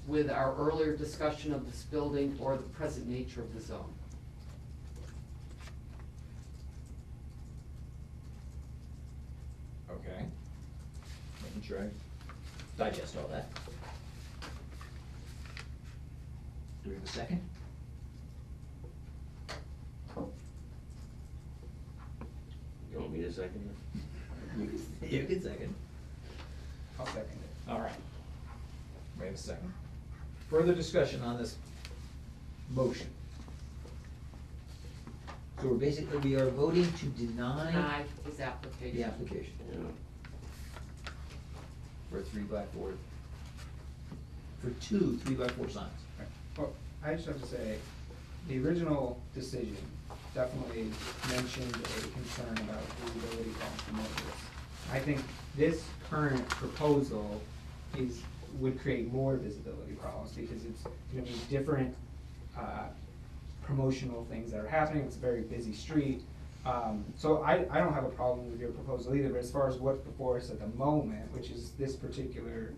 with our earlier discussion of this building or the present nature of the zone. Okay. Making sure I digest all that. Do we have a second? You want me to second it? You can second. I'll second it. All right. We have a second. Further discussion on this motion. So we're basically, we are voting to deny Deny his application. the application Yeah. for a 3x4, for two 3x4 signs. Well, I just have to say, the original decision definitely mentioned a concern about visibility problems for motorists. I think this current proposal would create more visibility problems because it's gonna be different, promotional things that are happening, it's a very busy street. So I don't have a problem with your proposal either, but as far as what's before us at the moment, which is this particular,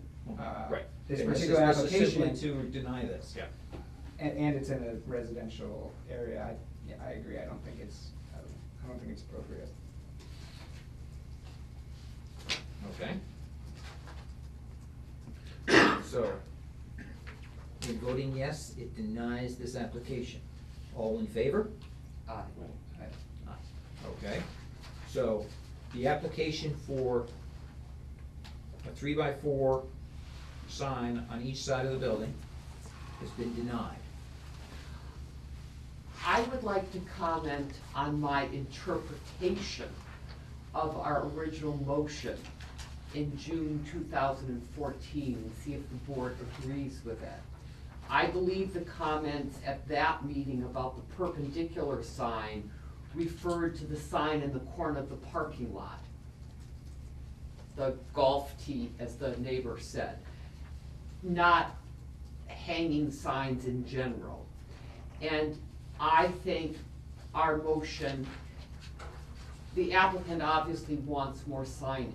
this And particular This application. is simply to deny this. Yeah. And it's in a residential area, I agree, I don't think it's appropriate. Okay. So, in voting yes, it denies this application. All in favor? Aye. Aye. Okay, so the application for a 3x4 sign on each side of the building has been denied. I would like to comment on my interpretation of our original motion in June 2014 and see if the board agrees with it. I believe the comments at that meeting about the perpendicular sign referred to the sign in the corner of the parking lot. The golf tee, as the neighbor said, not hanging signs in general. And I think our motion, the applicant obviously wants more signage.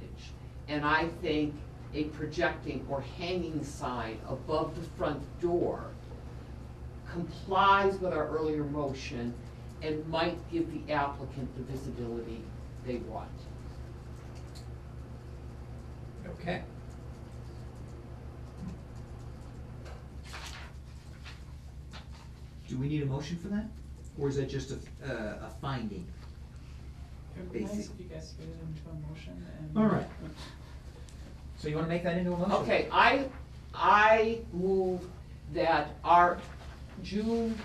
And I think a projecting or hanging sign above the front door complies with our earlier motion and might give the applicant the visibility they want. Okay. Do we need a motion for that? Or is that just a finding? It would be nice Basic. if you guys get it into a motion and. All right. So you wanna make that into a motion? Okay, I move that our June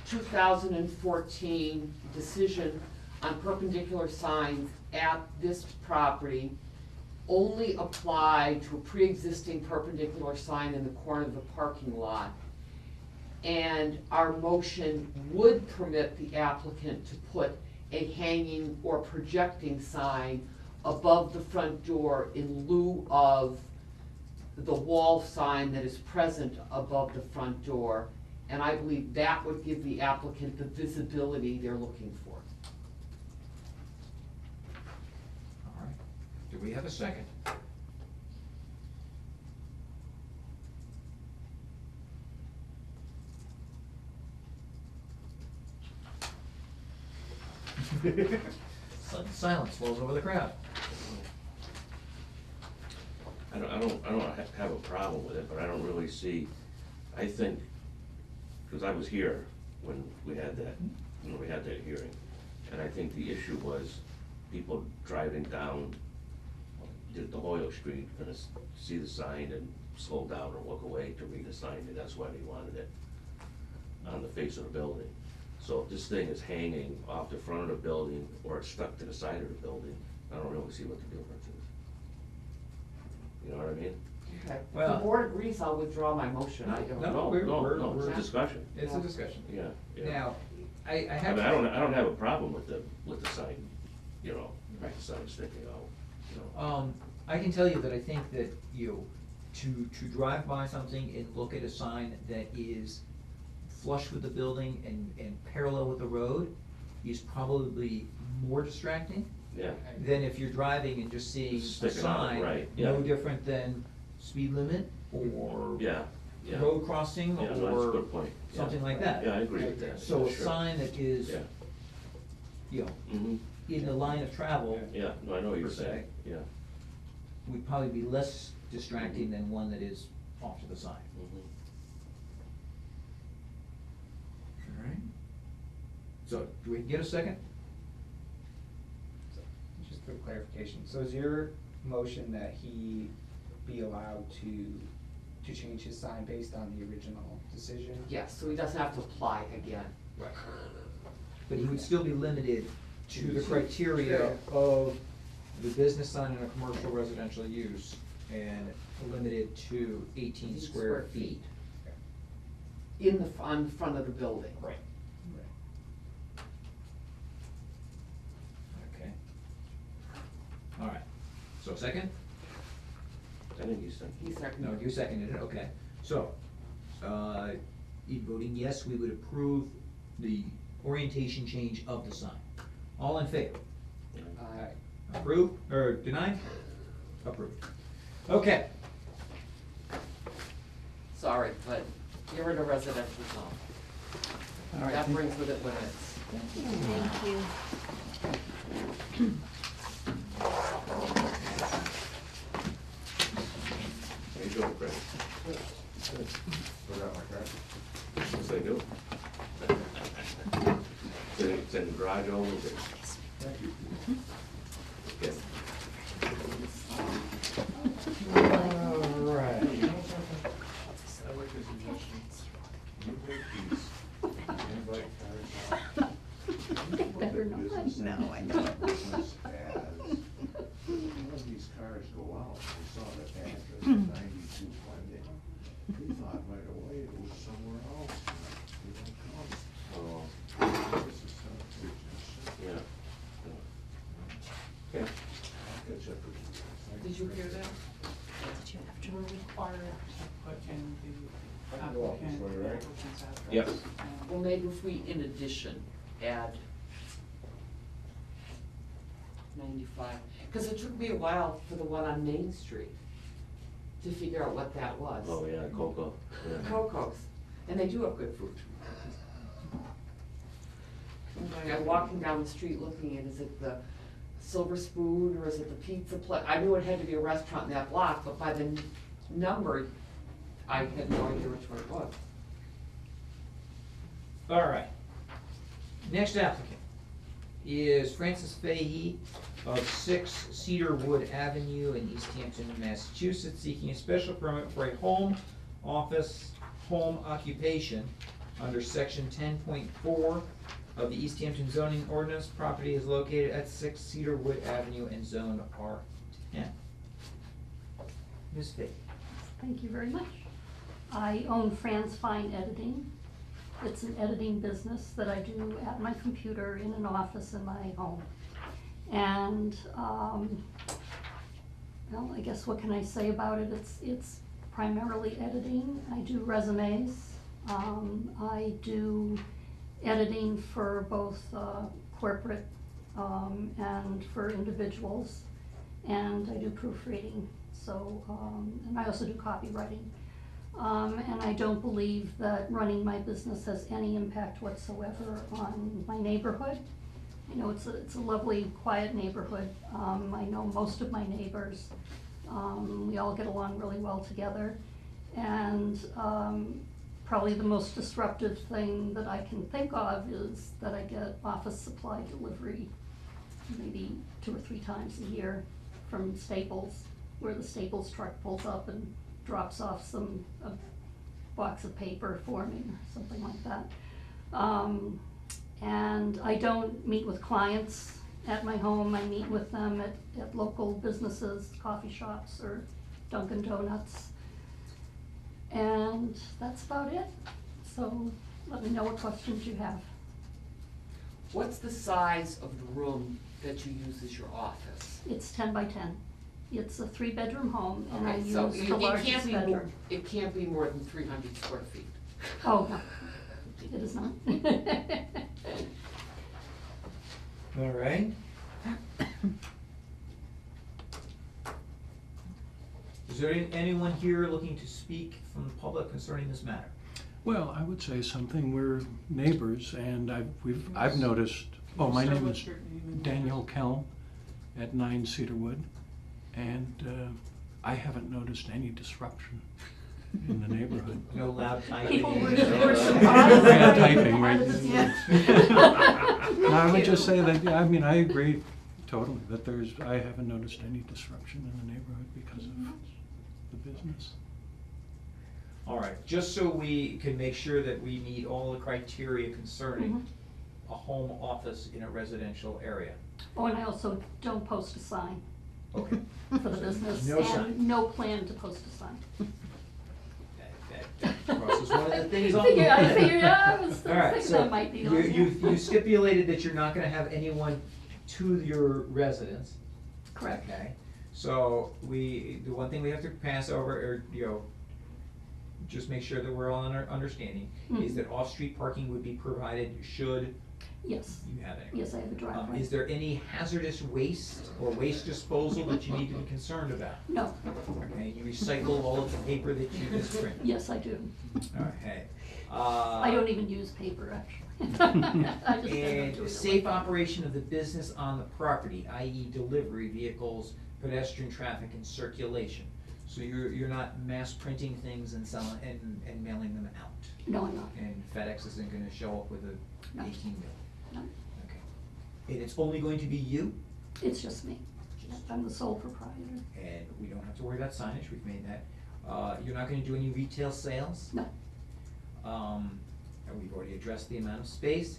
2014 decision on perpendicular signs at this property only apply to a pre-existing perpendicular sign in the corner of the parking lot. And our motion would permit the applicant to put a hanging or projecting sign above the front door in lieu of the wall sign that is present above the front door. And I believe that would give the applicant the visibility they're looking for. All right. Do we have a second? Sudden silence falls over the crowd. I don't have a problem with it, but I don't really see, I think, because I was here when we had that, hearing, and I think the issue was people driving down the Hoyle Street, gonna see the sign and slow down or look away to read the sign, and that's why they wanted it on the face of the building. So if this thing is hanging off the front of the building or it's stuck to the side of the building, I don't really see what the difference is. You know what I mean? Okay. If Well- the board agrees, I'll withdraw my motion. I don't. No, we're- No, it's a discussion, It's a discussion. yeah, yeah. Now, I I have. mean, I don't have a problem with the sign, you know, the sign sticking out, you know. I can tell you that I think that, to drive by something and look at a sign that is flush with the building and parallel with the road is probably more distracting Yeah, than if you're driving and just seeing a Sticking out, sign. right, No yeah. different than speed limit or yeah, yeah. road crossing Yeah, no, that's a or good point. Yeah. something like that. Yeah, I agree with that. So a Sure. sign that is, Yeah. Mhm. in the line of travel Yeah, no, I know what you're Per se. saying, yeah. would probably be less distracting than one that is off to the side. Mhm. So, do we get a second? Just for clarification, so is your motion that he be allowed to change his sign based on the original decision? Yes, so he doesn't have to apply again. Right. But he would still be limited to the criteria of the business sign in a commercial residential use and limited to 18 square feet. In the, on front of the building. Right. Okay. All right. So second? I think he's saying. He No, seconded. you seconded it, okay. So, in voting yes, we would approve the orientation change of the sign. All in favor? Approve, or deny? Approved. Okay. Sorry, but you're in a residential zone. All right. That brings with it limits. Thank you. How you doing, Craig? Forgot my card. Yes, I do. It's in the garage over there. Thank you. Okay. All right. I like the suggestion. You make these invite cards. Better not. No, I know. Business as, when these cars go out, we saw that address of 92 Glendale. We thought right away it was somewhere else. We don't come. Oh, This is some business. yeah. Okay. I'll catch up with you. Thank Did you hear that? We're required to put in the I can go out this applicant, way, the right? applicant's address. Yes. and- Well, maybe if we, in addition, add 95, because it took me a while for the one on Main Street to figure out what that was. Oh, yeah, Coco. Yeah. Coco's, and they do have good food. I'm walking down the street looking at, is it the Silver Spoon or is it the pizza place? I knew it had to be a restaurant in that block, but by the number, I had no idea which one it was. All right. Next applicant is Francis Fahey of 6 Cedarwood Avenue in East Hampton, Massachusetts, seeking a special permit for a home office home occupation under section 10.4 of the East Hampton zoning ordinance. Property is located at 6 Cedarwood Avenue in zone R10. Ms. Fahey. Thank you very much. I own Fran's Fine Editing. It's an editing business that I do at my computer in an office in my home. And, well, I guess what can I say about it? It's primarily editing. I do resumes. I do editing for both corporate and for individuals. And I do proofreading. So, and I also do copywriting. And I don't believe that running my business has any impact whatsoever on my neighborhood. You know, it's a lovely, quiet neighborhood. I know most of my neighbors. We all get along really well together. And probably the most disruptive thing that I can think of is that I get office supply delivery maybe 2 or 3 times a year from Staples, where the Staples truck pulls up and drops off a box of paper for me or something like that. And I don't meet with clients at my home. I meet with them at local businesses, coffee shops or Dunkin' Donuts. And that's about it. So let me know what questions you have. What's the size of the room that you use as your office? It's 10 by 10. It's a 3-bedroom home and I Okay, use so the it can't largest be more, bedroom. it can't be more than 300 square feet. Oh, no, it is not. All right. Is there anyone here looking to speak from the public concerning this matter? Well, I would say something, we're neighbors, and I've noticed, oh, my Start name with is your name and Daniel Kelm at 9 Cedarwood, and I haven't noticed any disruption. in the neighborhood. No loud typing. People were Yeah, surprised. typing, right? Yeah. No, I would just say that, yeah, I mean, I agree totally, that I haven't noticed any disruption in the neighborhood because of the business. All right, just so we can make sure that we meet all the criteria concerning a home office in a residential area. Oh, and I also don't post a sign Okay. for the business, No sign. and no plan to post a sign. That crosses one of the things I on. figured, I was All right, thinking so that might be. you stipulated that you're not gonna have anyone to your residence. Correct. Okay, so the one thing we have to pass over, or, just make sure that we're all on our understanding, is Mhm. that off-street parking would be provided should Yes, you have any. yes, I have a driveway. Is there any hazardous waste or waste disposal that you need to be concerned about? No, Okay, you recycle all of the paper that you misprint? yes, I do. Okay. I don't even use paper, actually. I just end up doing And it safe like- operation of the business on the property, i.e. delivery vehicles, pedestrian traffic and circulation. So you're not mass printing things and selling, and mailing them out? No, I'm not. And FedEx isn't gonna show up with a No. 18 bill? No, Okay. And it's only going to be you? it's just me. I'm the sole proprietor. And we don't have to worry about signage, we've made that. You're not gonna do any retail sales? No, And we've already addressed the amount of space.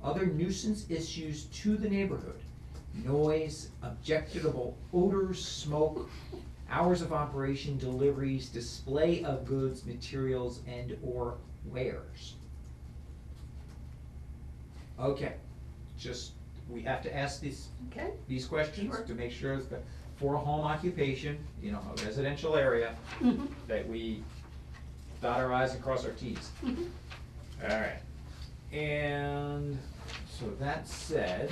Other nuisance issues to the neighborhood: noise, objectionable odors, smoke, hours of operation, deliveries, display of goods, materials, and or wares. Okay, just, we have to ask okay? these questions Sure. to make sure that for a home occupation, a residential area, Mhm. that we dot our i's and cross our t's. Mhm. All right, and so that said,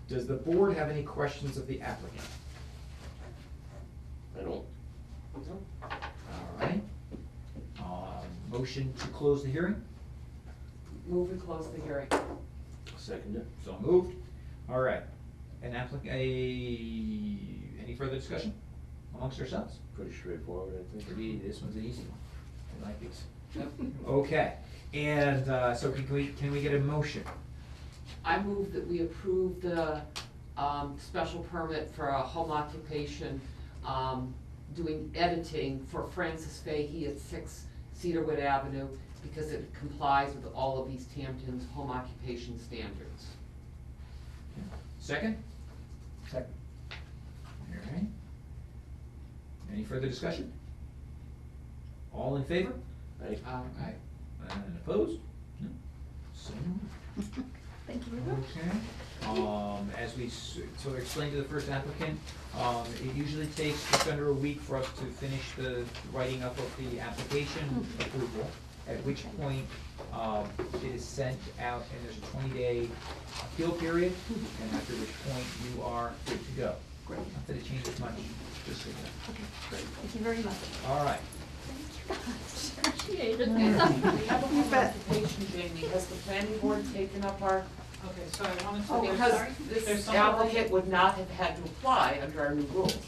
does the board have any questions of the applicant? I don't, All right, motion to close the hearing, Move and close the hearing. second it. so moved. All right, any further discussion amongst ourselves? Pretty straightforward, I think. This one's an easy one, I like these. Yep. Okay, and, so can we get a motion? I move that we approve the, special permit for a home occupation, doing editing for Francis Fahey at 6 Cedarwood Avenue, because it complies with all of East Hampton's home occupation standards. Second? Second. All right. Any further discussion? All in favor? I, Aye. And opposed? No? So, Thank you very much. okay. As we sort of explained to the first applicant, it usually takes just under a week for us to finish the writing up of the application approval, at which point, it is sent out and there's a 20-day appeal period, and after which point you are good to go. Great. Not that it changes much, just so you know. Okay, great. Thank you very much. All right. Appreciate it. We have a home occupation, Jamie, has the planning board taken up our, Okay, so I wanted to. Oh, because there's this some- applicant would not have had to apply under our new rules.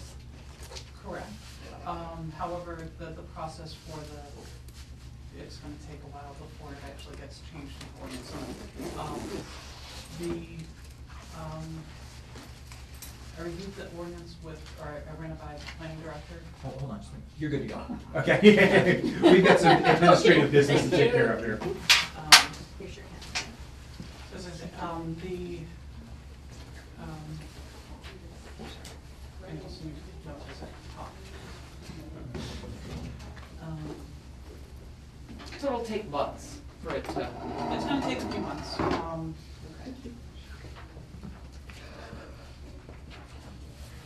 Correct. However, the process for it's gonna take a while before it actually gets changed in ordinance. I reviewed the ordinance or I ran it by the planning director. Hold on, just a minute. You're good to go. Okay. We've got some administrative business to take care of here. Here's your hand. As I say, and also you note as I talk. So it'll take months for it to. It's gonna take a few months.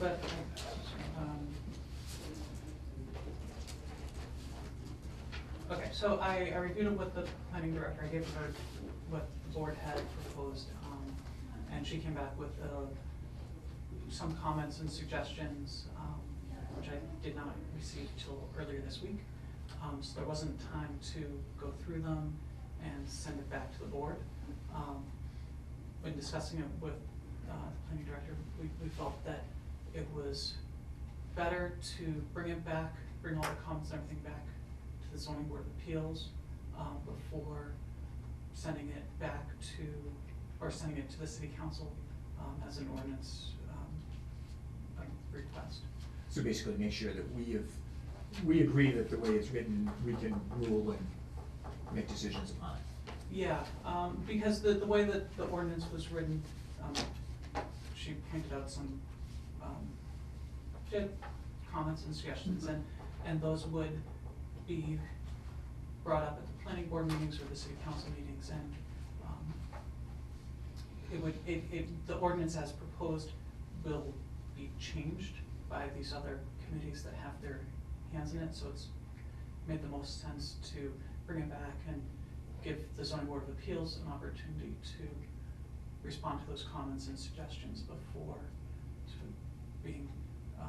But, okay, so I reviewed it with the planning director, I gave her what the board had proposed, and she came back with, some comments and suggestions, which I did not receive till earlier this week. So there wasn't time to go through them and send it back to the board. When discussing it with, the planning director, we felt that it was better to bring it back bring all the comments and everything back to the zoning board of appeals, before sending it back to, or sending it to the city council, as an ordinance, request. So basically make sure that we agree that the way it's written, we can rule and make decisions upon it. Yeah, because the way that the ordinance was written, she pointed out some, she had comments and suggestions, and those would be brought up at the planning board meetings or the city council meetings, and, the ordinance as proposed will be changed by these other committees that have their hands in it, so it's made the most sense to bring it back and give the zoning board of appeals an opportunity to respond to those comments and suggestions before sort of being, I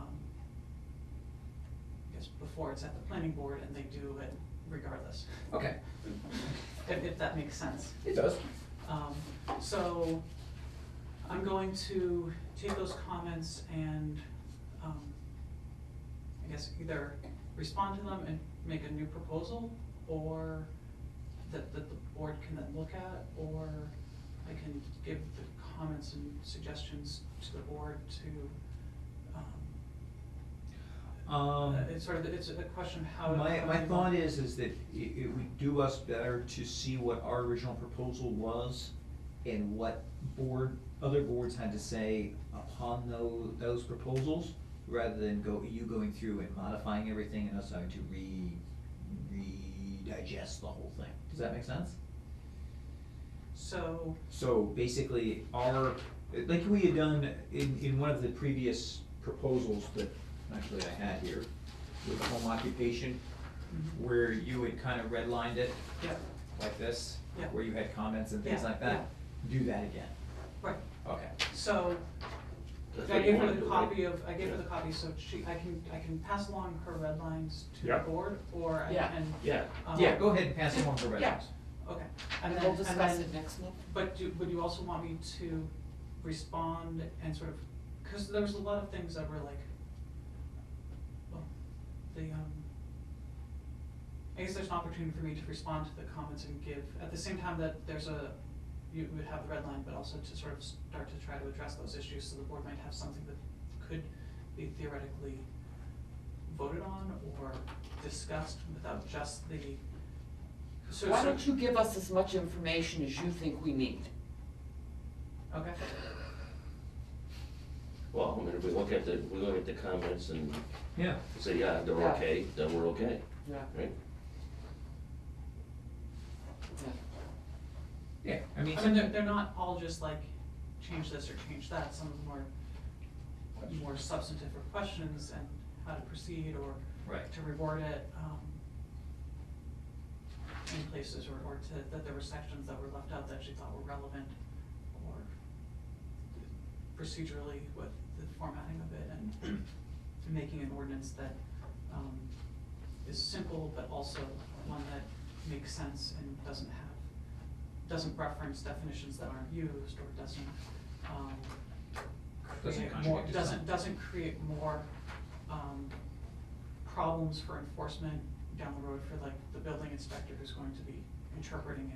guess, before it's at the planning board and they do it regardless. Okay. If that makes sense. It does. So I'm going to take those comments and, I guess either respond to them and make a new proposal, or that the board can then look at, or I can give the comments and suggestions to the board to, it's sort of, it's a question of how. My thought is that it would do us better to see what our original proposal was and what other boards had to say upon those proposals, rather than you going through and modifying everything and us having to digest the whole thing. Does that make sense? So basically, like we had done in one of the previous proposals that actually I had here, with the home occupation, where you had kind of redlined it. Yeah. Like this. Yeah. Where you had comments and things Yeah, like that. Do that again. Right. Okay. So, That's I what gave you her wanna the do, copy right? I gave her the copy, so I can pass along her red lines to the Yeah. board, or I Yeah. can. Yeah. Yeah, go ahead and pass along the red Yeah. lines. Okay. And then- we'll discuss then- it next month. But would you also want me to respond and sort of, cause there was a lot of things that were like, well, I guess there's an opportunity for me to respond to the comments and give, at the same time that you would have the red line, but also to sort of start to try to address those issues, so the board might have something that could be theoretically voted on or discussed without just the. Why don't you give us as much information as you think we need? Okay. Well, I mean, if we look at the comments and Yeah. say, yeah, they're Yeah. okay, then we're okay, Yeah. right? Yeah, I mean. They're not all just like, change this or change that, some of them are more substantive or questions and how to proceed or Right. to reword it, in places, or that there were sections that were left out that she thought were relevant, or procedurally with the formatting of it and making an ordinance that, is simple, but also one that makes sense and doesn't reference definitions that aren't used, or doesn't, create more, contradict itself. doesn't create more, problems for enforcement down the road for like the building inspector who's going to be interpreting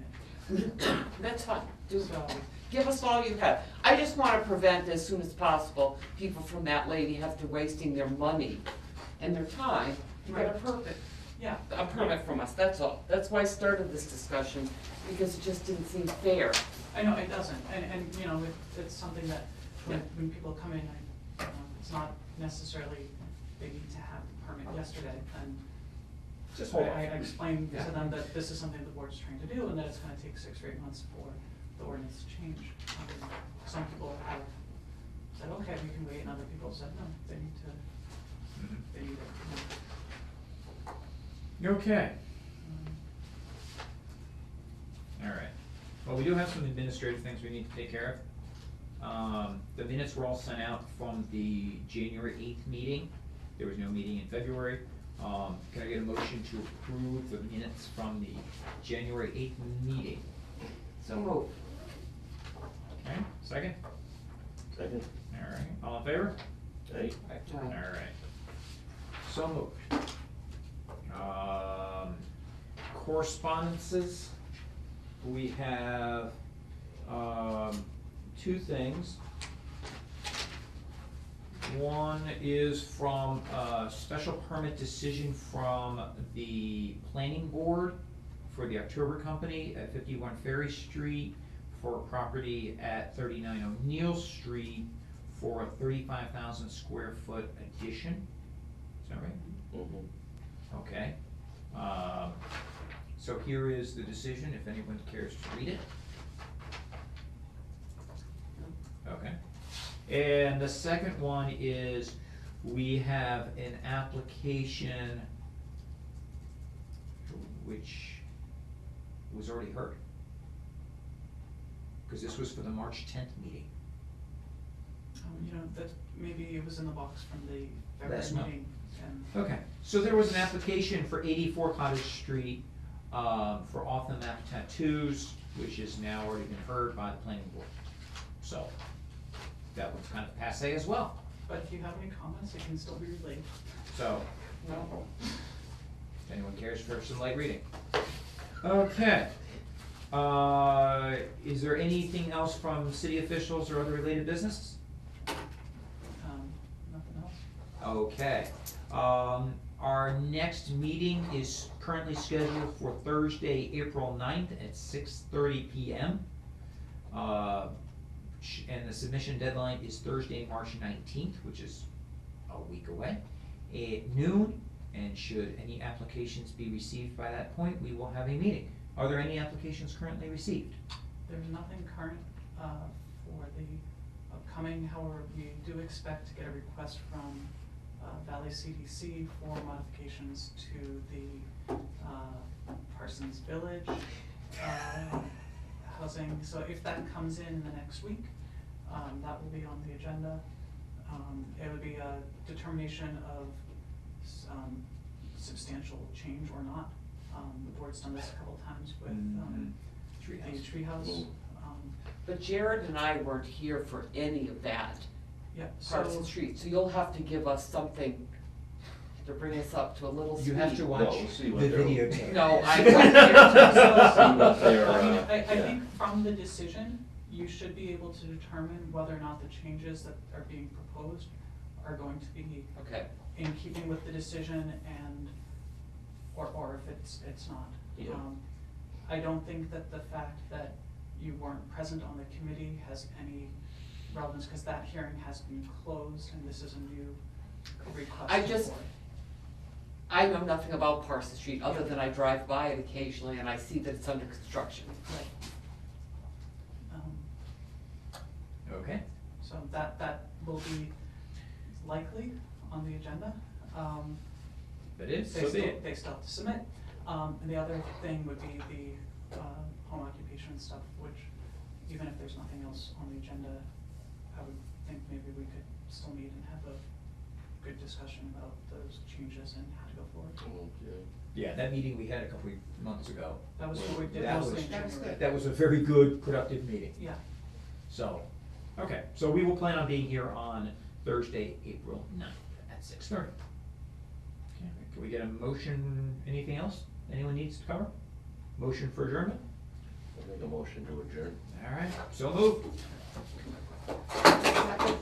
it. That's fine. So, Give us all you have. I just wanna prevent as soon as possible, people from that lady after wasting their money and their time to get a Right. permit. yeah. A permit from us, that's all. That's why I started this discussion, because it just didn't seem fair. I know, it doesn't, and, you know, it's something that when people come in, it's not necessarily, they need to have the permit yesterday, and Just hold I on. explained to Yeah. them that this is something the board's trying to do, and that it's gonna take 6 or 8 months for the ordinance to change. Some people have said, okay, we can wait, and other people have said, no, they need it. Okay. All right. Well, we do have some administrative things we need to take care of. The minutes were all sent out from the January 8th meeting. There was no meeting in February. Can I get a motion to approve the minutes from the January 8th meeting? So move. Okay, second? Second, All right, all in favor? hey, All right. So moved. Correspondences, we have, two things. One is from a special permit decision from the planning board for the October Company at 51 Ferry Street for a property at 39 O'Neill Street for a 35,000 square foot addition. Is that right? Mhm. Okay. So here is the decision, if anyone cares to read it. Okay. And the second one is, we have an application which was already heard. Because this was for the March 10th meeting. You know, that, maybe it was in the box from the Let us know. February meeting, and Okay, so there was an application for 84 Cottage Street for off the map tattoos, which has now already been heard by the planning board. So, that one's kind of passé as well. but if you have any comments, it can still be relayed. So, No. if anyone cares for some light reading. Okay. Is there anything else from city officials or other related business? Nothing else? Okay. Our next meeting is currently scheduled for Thursday, April 9th at 6:30 PM. And the submission deadline is Thursday, March 19th, which is a week away, at noon. And should any applications be received by that point, we will have a meeting. Are there any applications currently received? There's nothing current for the upcoming, however, we do expect to get a request from Valley CDC for modifications to the Parsons Village housing. So if that comes in the next week, that will be on the agenda. It would be a determination of substantial change or not. The board's done this a couple times with the Treehouse. treehouse. But Jared and I weren't here for any of that Yeah, Parsons so, Street, so you'll have to give us something to bring us up to a little speed. You have to watch we'll see the what they're- videotape. No, I wasn't here. See what they're, I mean, I yeah. think from the decision, you should be able to determine whether or not the changes that are being proposed are going to be Okay, in keeping with the decision and, or if it's not. Yeah. I don't think that the fact that you weren't present on the committee has any relevance, because that hearing has been closed and this is a new request. I just- for it. I know nothing about Parsons Street, other than I drive by it occasionally and I see that it's under construction. Right. Okay. So that will be likely on the agenda. That is, They so still, be it. they still have to submit. And the other thing would be the home occupation stuff, which even if there's nothing else on the agenda, I would think maybe we could still meet and have a good discussion about those changes and how to go forward. Okay. Yeah, that meeting we had a couple of months ago. That was what we did That mostly was- in That was January. That was a very good, productive meeting. Yeah. So, okay, so we will plan on being here on Thursday, April 9th at 6:30. Okay, can we get a motion, anything else anyone needs to cover? Motion for adjournment? I'll make a motion to adjourn. All right, so moved. Second.